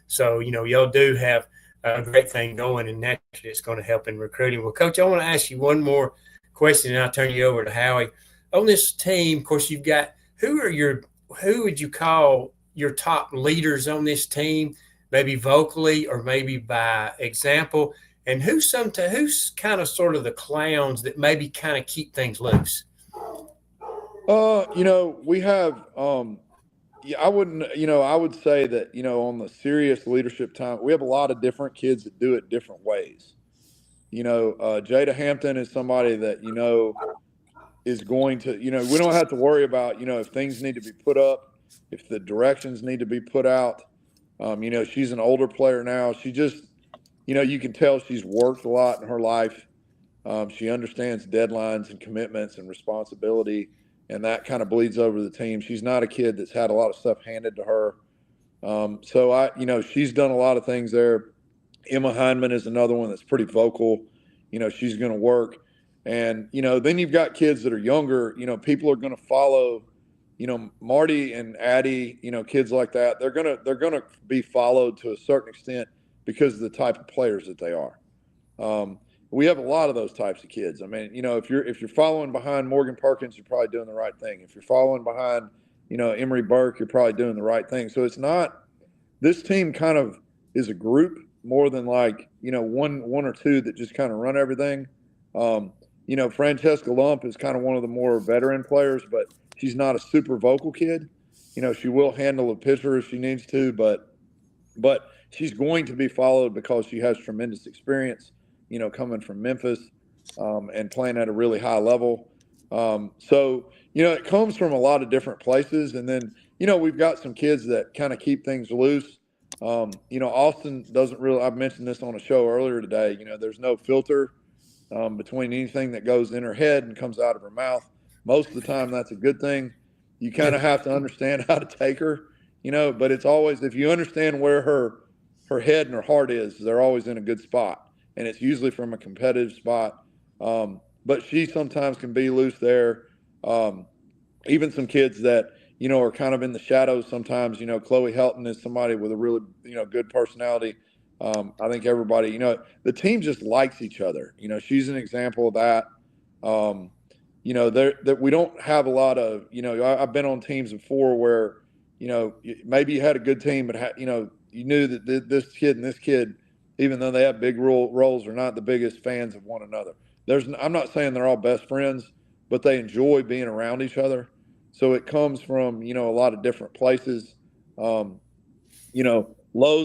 So y'all do have a great thing going, and naturally it's going to help in recruiting. Well, Coach, I want to ask you one more question, and I'll turn you over to Howie. On this team, of course, you've got who would you call your top leaders on this team, maybe vocally or maybe by example? And who's kind of sort of the clowns that maybe kind of keep things loose? We have, I would say that, on the serious leadership time, we have a lot of different kids that do it different ways. Jada Hampton is somebody that, is going to, we don't have to worry about, if things need to be put up, if the directions need to be put out. She's an older player now. She just, you can tell she's worked a lot in her life. She understands deadlines and commitments and responsibility, and that kind of bleeds over the team. She's not a kid that's had a lot of stuff handed to her. So she's done a lot of things there. Emma Heinman is another one that's pretty vocal. She's going to work. And, then you've got kids that are younger, people are going to follow, Marty and Addie, kids like that. They're going to be followed to a certain extent because of the type of players that they are. We have a lot of those types of kids. I mean, if you're following behind Morgan Perkins, you're probably doing the right thing. If you're following behind, Emery Burke, you're probably doing the right thing. So it's not, this team kind of is a group more than like, one or two that just kind of run everything. Francesca Lump is kind of one of the more veteran players, but she's not a super vocal kid. She will handle a pitcher if she needs to, but she's going to be followed because she has tremendous experience, coming from Memphis, and playing at a really high level. It comes from a lot of different places. And then, we've got some kids that kind of keep things loose. Austin doesn't really, I've mentioned this on a show earlier today, there's no filter between anything that goes in her head and comes out of her mouth. Most of the time, that's a good thing. You kind of have to understand how to take her, but it's always, if you understand where her head and her heart is, they're always in a good spot. And it's usually from a competitive spot. But she sometimes can be loose there. Even some kids that, are kind of in the shadows sometimes. Chloe Helton is somebody with a really, good personality. I think everybody, the team just likes each other. She's an example of that. That we don't have a lot of, I've been on teams before where, maybe you had a good team, but, you knew that this kid and this kid, even though they have big roles, are not the biggest fans of one another. I'm not saying they're all best friends, but they enjoy being around each other. So it comes from, a lot of different places. Lowe's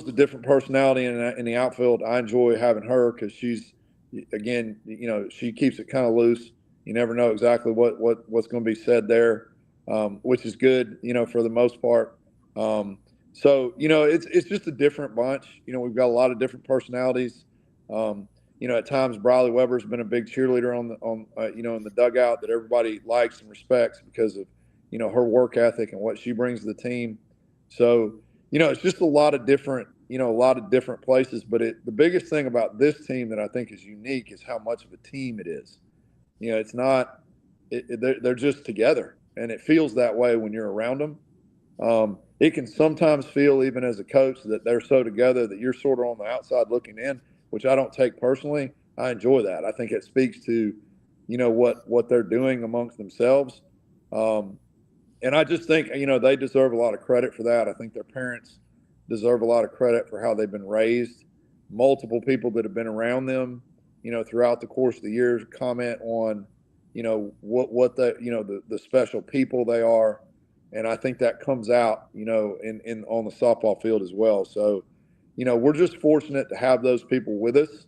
a different personality in the outfield. I enjoy having her because she's, again, she keeps it kind of loose. You never know exactly what's going to be said there, which is good, for the most part. It's just a different bunch. We've got a lot of different personalities. At times Briley Weber's been a big cheerleader in the dugout that everybody likes and respects because of, her work ethic and what she brings to the team. So, it's just a lot of different places. But the biggest thing about this team that I think is unique is how much of a team it is. It's not, they're just together, and it feels that way when you're around them. It can sometimes feel, even as a coach, that they're so together that you're sort of on the outside looking in, which I don't take personally. I enjoy that. I think it speaks to, what they're doing amongst themselves. And I just think, they deserve a lot of credit for that. I think their parents deserve a lot of credit for how they've been raised. Multiple people that have been around them, throughout the course of the years comment on, what the special people they are. And I think that comes out, in on the softball field as well. So, we're just fortunate to have those people with us.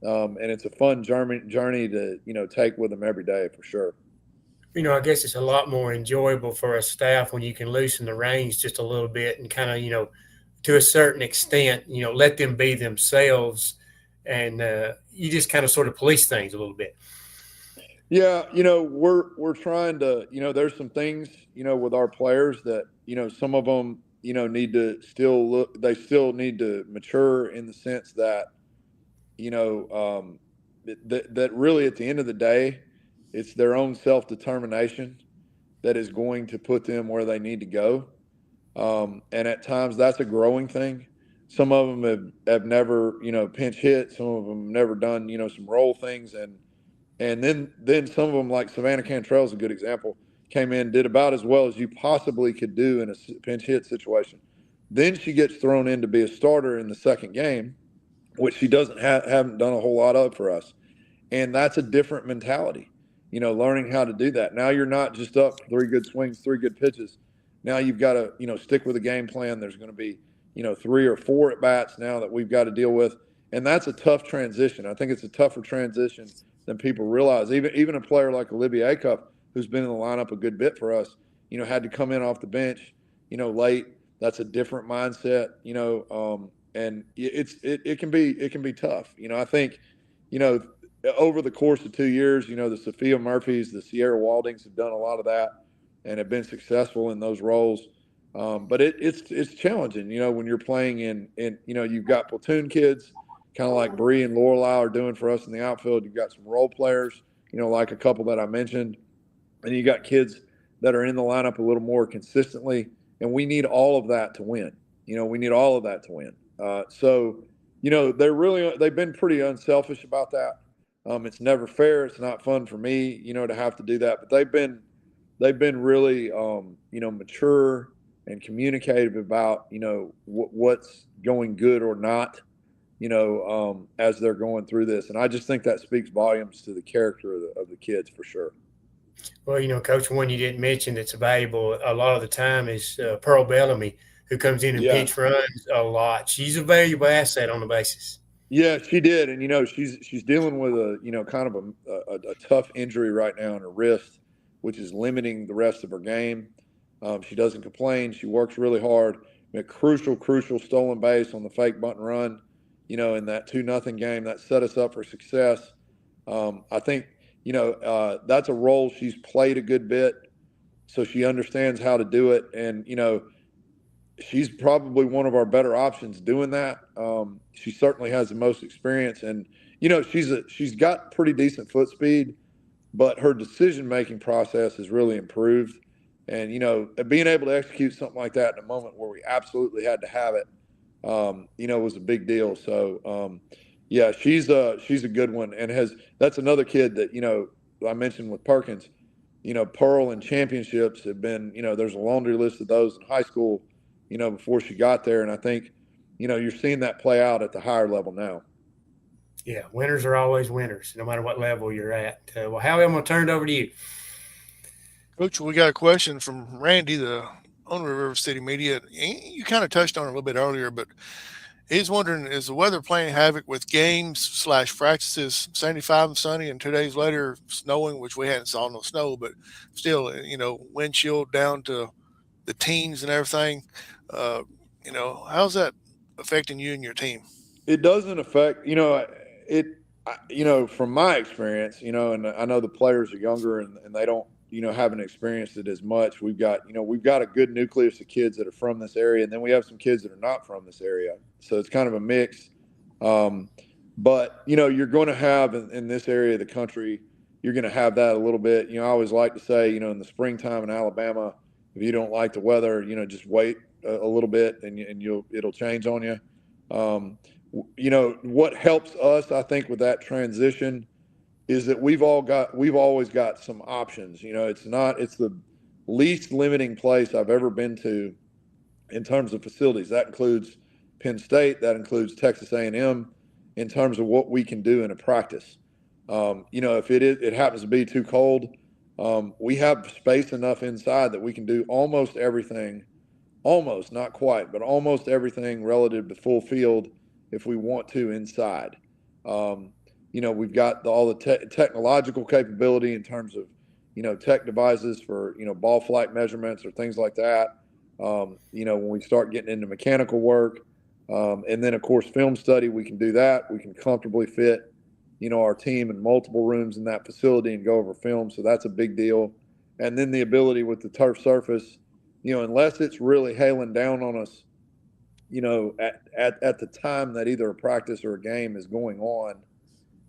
And it's a fun journey to, take with them every day for sure. I guess it's a lot more enjoyable for a staff when you can loosen the reins just a little bit and kind of, to a certain extent, let them be themselves, and you just kind of sort of police things a little bit. Yeah, we're trying to, there's some things, with our players that, some of them, need to they still need to mature in the sense that, that really at the end of the day, it's their own self-determination that is going to put them where they need to go. And at times that's a growing thing. Some of them have never, pinch hit. Some of them have never done, some roll things. And then some of them, like Savannah Cantrell is a good example, came in, did about as well as you possibly could do in a pinch hit situation. Then she gets thrown in to be a starter in the second game, which she haven't done a whole lot of for us. And that's a different mentality, learning how to do that. Now you're not just up 3 good swings, 3 good pitches. Now you've got to, stick with a game plan. There's going to be, 3 or 4 at bats now that we've got to deal with. And that's a tough transition. I think it's a tougher transition than people realize. Even a player like Olivia Acuff, who's been in the lineup a good bit for us, had to come in off the bench, late. That's a different mindset, and it can be tough. I think, over the course of 2 years, the Sophia Murphys, the Sierra Waldings have done a lot of that and have been successful in those roles. But it's challenging, when you're playing in you've got platoon kids, kind of like Bree and Lorelei are doing for us in the outfield. You've got some role players, like a couple that I mentioned, and you got kids that are in the lineup a little more consistently, and we need all of that to win. We need all of that to win. So they've been pretty unselfish about that. It's never fair. It's not fun for me, to have to do that. But they've been really, mature and communicative about, what's going good or not, as they're going through this. And I just think that speaks volumes to the character of the kids for sure. Well, Coach, one you didn't mention that's valuable a lot of the time is Pearl Bellamy, who comes in and pinch runs a lot. She's a valuable asset on the bases. Yeah, she did. And, she's dealing with kind of a tough injury right now in her wrist, which is limiting the rest of her game. She doesn't complain. She works really hard. A crucial stolen base on the fake bunt and run, in that 2-0 game that set us up for success. I think, that's a role she's played a good bit, so she understands how to do it. And, she's probably one of our better options doing that. She certainly has the most experience, and she's got pretty decent foot speed, but her decision-making process has really improved. And being able to execute something like that in a moment where we absolutely had to have it, was a big deal. So yeah, she's a good one, and that's another kid that I mentioned with Perkins. Pearl in championships have been, there's a laundry list of those in high school, before she got there. And I think, you're seeing that play out at the higher level now. Yeah, winners are always winners, no matter what level you're at. Well, Howie, I'm going to turn it over to you. Coach, we got a question from Randy, the owner of River City Media. You kind of touched on it a little bit earlier, but he's wondering, is the weather playing havoc with games / practices? 75 and sunny, and 2 days later snowing, which we hadn't saw no snow, but still, wind chill down to the teens and everything. How's that affecting you and your team? It doesn't affect, from my experience, and I know the players are younger and they don't, haven't experienced it as much. We've got a good nucleus of kids that are from this area, and then we have some kids that are not from this area. So it's kind of a mix. But, you're going to have in this area of the country, you're going to have that a little bit. I always like to say, in the springtime in Alabama, if you don't like the weather, just wait a little bit and it'll change on you. What helps us, I think, with that transition is that we've always got some options. It's the least limiting place I've ever been to in terms of facilities. That includes Penn State, that includes Texas A&M, in terms of what we can do in a practice. If it happens to be too cold, we have space enough inside that we can do almost everything, almost, not quite, but almost everything relative to full field if we want to inside. We've got all the technological capability in terms of, tech devices for, ball flight measurements or things like that. When we start getting into mechanical work, and then of course film study, we can do that. We can comfortably fit, our team in multiple rooms in that facility and go over film. So that's a big deal. And then the ability with the turf surface, unless it's really hailing down on us, at the time that either a practice or a game is going on,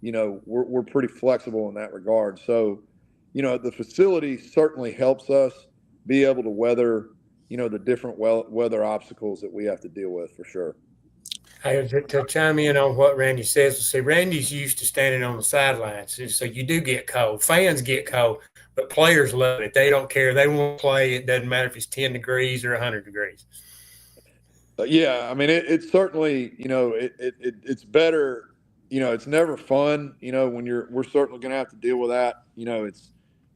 we're pretty flexible in that regard. So, the facility certainly helps us be able to weather, the different weather obstacles that we have to deal with for sure. Hey, to chime in on what Randy says, see, Randy's used to standing on the sidelines, so you do get cold. Fans get cold, but players love it. They don't care. They want to play. It doesn't matter if it's 10 degrees or 100 degrees. Yeah, I mean, it's certainly, it's better. It's never fun. When we're certainly going to have to deal with that.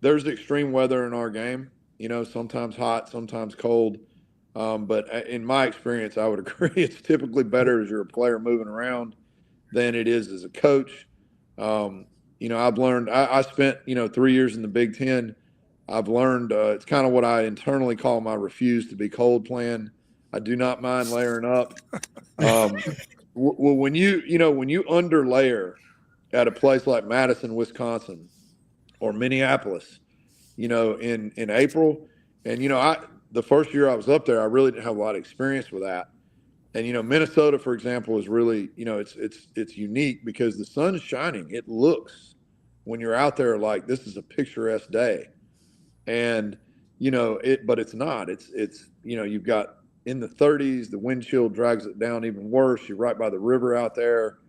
There's extreme weather in our game. Sometimes hot, sometimes cold. But in my experience, I would agree it's typically better as you're a player moving around than it is as a coach. I've learned, I spent, 3 years in the Big Ten. I've learned it's kind of what I internally call my refuse to be cold plan. I do not mind layering up. When you under layer, at a place like Madison, Wisconsin, or Minneapolis, in April. And, the first year I was up there, I really didn't have a lot of experience with that. And, Minnesota, for example, is really, it's unique because the sun's shining. It looks, when you're out there, like this is a picturesque day. And, but it's not. You've got in the 30s, the wind chill drags it down even worse. You're right by the river out there.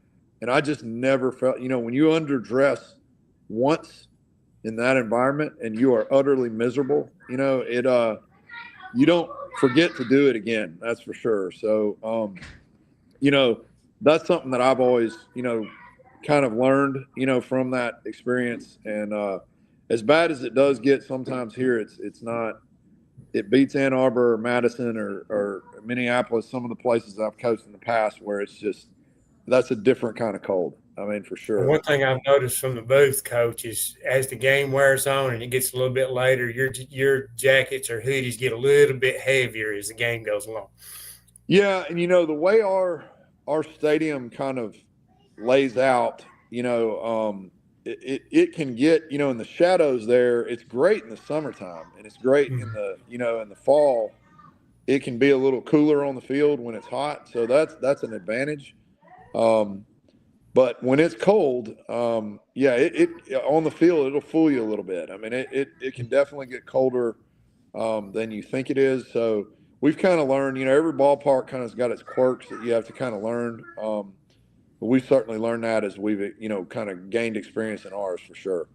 And I just never felt, when you underdress once in that environment and you are utterly miserable, you don't forget to do it again. That's for sure. So, that's something that I've always, kind of learned, from that experience. And as bad as it does get sometimes here, it's not. It beats Ann Arbor or Madison or Minneapolis, some of the places I've coached in the past, where it's just that's a different kind of cold. I mean, for sure. One thing I've noticed from the booth, Coach, is as the game wears on and it gets a little bit later, your jackets or hoodies get a little bit heavier as the game goes along. Yeah, and the way our stadium kind of lays out, it can get, in the shadows there. It's great in the summertime, and it's great in the in the fall. It can be a little cooler on the field when it's hot, so that's an advantage. But when it's cold, it on the field it'll fool you a little bit. I mean, it can definitely get colder than you think it is. So we've kind of learned, every ballpark kind of has got its quirks that you have to kind of learn. But we've certainly learned that as we've, kind of gained experience in ours for sure.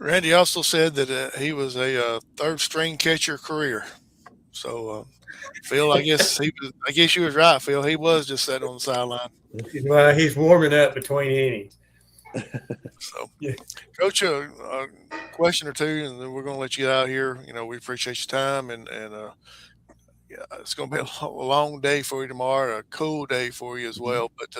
Randy also said that he was a third string catcher career. So, Phil, I guess you was right, Phil. He was just sitting on the sideline. Well, he's warming up between innings. So, yeah. Coach, a question or two, and then we're going to let you out here. We appreciate your time, and yeah, it's going to be a long day for you tomorrow, a cool day for you as well. But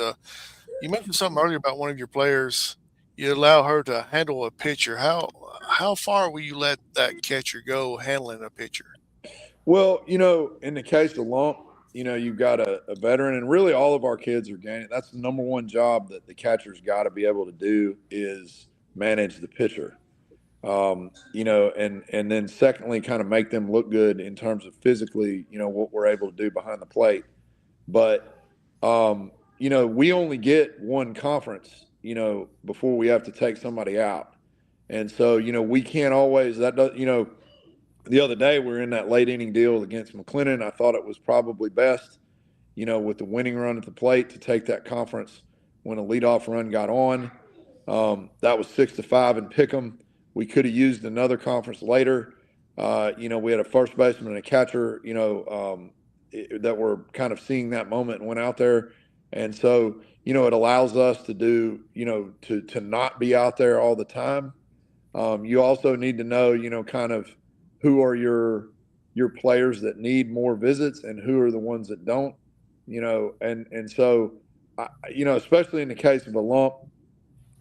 you mentioned something earlier about one of your players. You allow her to handle a pitcher. How far will you let that catcher go handling a pitcher? Well, in the case of Lump, you've got a veteran, and really all of our kids are gaining. That's the number one job that the catcher's got to be able to do is manage the pitcher. And then secondly, kind of make them look good in terms of physically, what we're able to do behind the plate. But, we only get one conference, before we have to take somebody out. And so, we can't always, that does, the other day we were in that late inning deal against McLennan. I thought it was probably best, with the winning run at the plate to take that conference when a leadoff run got on. That was 6-5 and pick 'em. We could have used another conference later. We had a first baseman and a catcher, that were kind of seeing that moment and went out there. And so, it allows us to do, to not be out there all the time. You also need to know, kind of who are your players that need more visits and who are the ones that don't, and so, especially in the case of a Lump,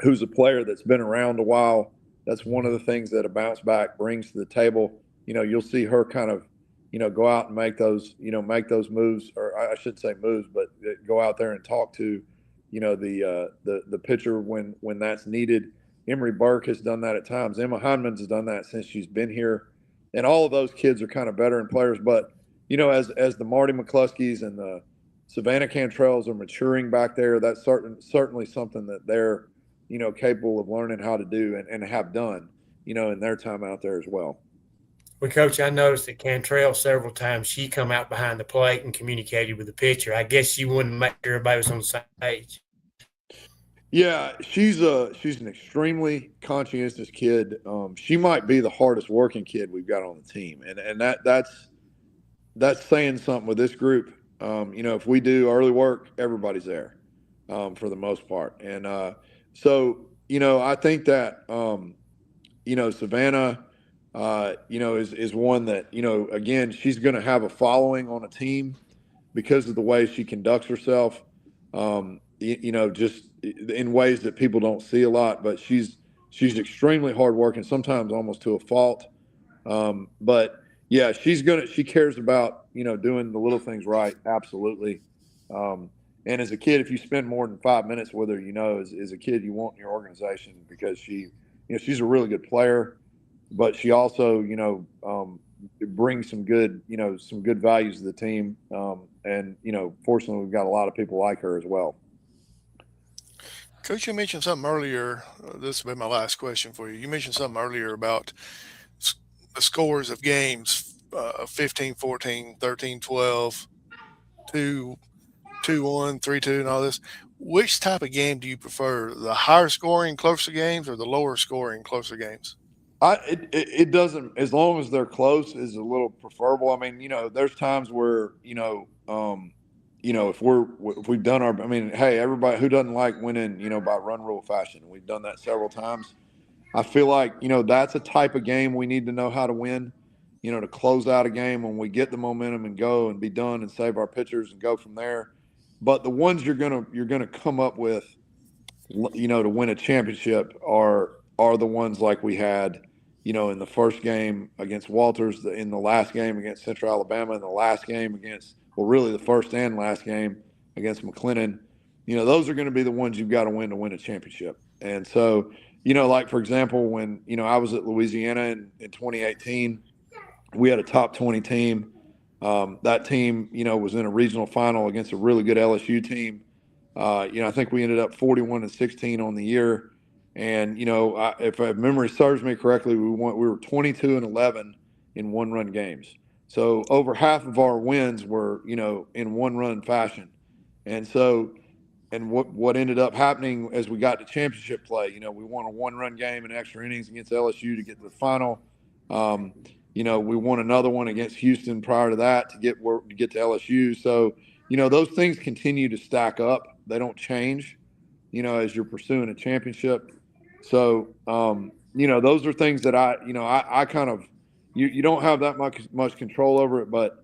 who's a player that's been around a while. That's one of the things that a bounce back brings to the table. You'll see her kind of, go out and make those moves, or I should say moves, but go out there and talk to, the pitcher when that's needed. Emery Burke has done that at times. Emma Heinman's has done that since she's been here. And all of those kids are kind of veteran players. But, as the Marty McCluskeys and the Savannah Cantrells are maturing back there, that's certainly something that they're, capable of learning how to do and have done, in their time out there as well. Well, Coach, I noticed that Cantrell several times she come out behind the plate and communicated with the pitcher. I guess she wanted to make sure everybody was on the same page. Yeah, she's an extremely conscientious kid. She might be the hardest working kid we've got on the team, and that's saying something with this group. If we do early work, everybody's there for the most part, and so I think that Savannah, is one that again she's going to have a following on a team because of the way she conducts herself. Just in ways that people don't see a lot, but she's extremely hardworking, sometimes almost to a fault. But yeah, she cares about, doing the little things right. Absolutely. And as a kid, if you spend more than 5 minutes with her, is a kid you want in your organization because she's a really good player, but she also, brings some good values to the team. And fortunately, we've got a lot of people like her as well. Coach, you mentioned something earlier. This will be my last question for you. You mentioned something earlier about the scores of games 15, 14, 13, 12, 2, 2-1, 3-2, and all this. Which type of game do you prefer? The higher scoring, closer games or the lower scoring, closer games? It doesn't, as long as they're close, is a little preferable. I mean, there's times where if we've done our, I mean, hey, everybody who doesn't like winning, by run rule fashion. We've done that several times. I feel like that's a type of game we need to know how to win. To close out a game when we get the momentum and go and be done and save our pitchers and go from there. But the ones you're gonna come up with, to win a championship are the ones like we had, in the first game against Walters, in the last game against Central Alabama, in the last game against, well, really the first and last game against McLennan. Those are going to be the ones you've got to win a championship. And so, like for example, when I was at Louisiana in 2018, we had a top 20 team. That team, was in a regional final against a really good LSU team. I think we ended up 41-16 on the year. And if memory serves me correctly, we were 22-11 in one-run games. So over half of our wins were in one-run fashion. And so, and what ended up happening as we got to championship play, we won a one-run game in extra innings against LSU to get to the final. We won another one against Houston prior to that to get to LSU. So those things continue to stack up. They don't change, as you're pursuing a championship. So, those are things that I kind of, you don't have that much control over it, but,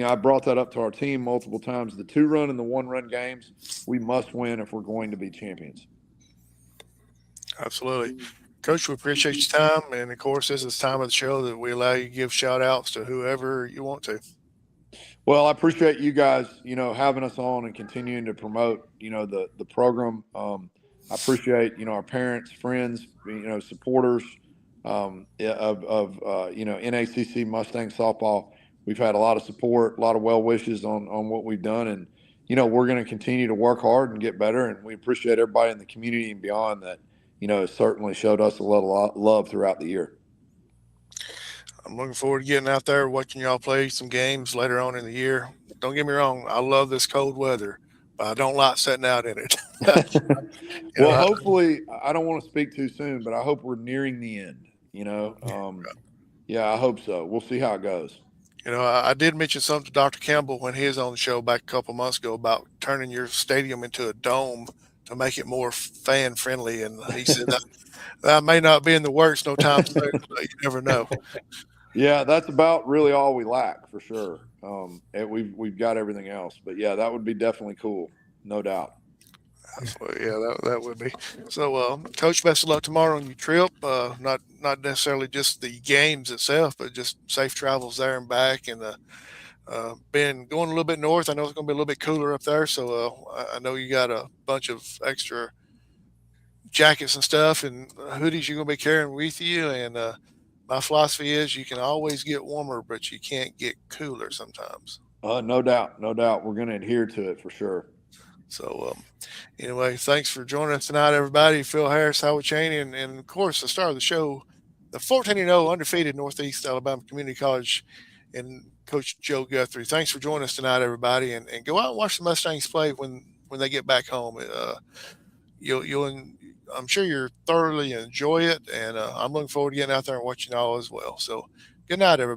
I brought that up to our team multiple times. The 2-run and the 1-run games, we must win if we're going to be champions. Absolutely. Coach, we appreciate your time. And of course, this is the time of the show that we allow you to give shout outs to whoever you want to. Well, I appreciate you guys, having us on and continuing to promote, the program. I appreciate, our parents, friends, supporters of NACC Mustang softball. We've had a lot of support, a lot of well wishes on what we've done. And, we're going to continue to work hard and get better. And we appreciate everybody in the community and beyond that, has certainly showed us a lot of love throughout the year. I'm looking forward to getting out there, watching y'all play some games later on in the year. Don't get me wrong, I love this cold weather, but I don't like sitting out in it. Well, hopefully, I don't want to speak too soon, but I hope we're nearing the end. Yeah, I hope so. We'll see how it goes. I did mention something to Dr. Campbell when he was on the show back a couple months ago about turning your stadium into a dome to make it more fan friendly, and he said that may not be in the works no time soon, but you never know. Yeah, that's about really all we lack for sure. And we've got everything else, but yeah, that would be definitely cool, no doubt. Absolutely, yeah, that would be. So, Coach, best of luck tomorrow on your trip. Not necessarily just the games itself, but just safe travels there and back. And been going a little bit north. I know it's going to be a little bit cooler up there, so I know you got a bunch of extra jackets and stuff and hoodies you're going to be carrying with you. And my philosophy is you can always get warmer, but you can't get cooler sometimes. No doubt, no doubt. We're going to adhere to it for sure. So, anyway, thanks for joining us tonight, everybody. Phil Harris, Howard Cheney, and of course, the star of the show, the 14-0 undefeated Northeast Alabama Community College, and Coach Joe Guthrie. Thanks for joining us tonight, everybody, and go out and watch the Mustangs play when they get back home. I'm sure you'll thoroughly enjoy it, and I'm looking forward to getting out there and watching y'all as well. So, good night, everybody.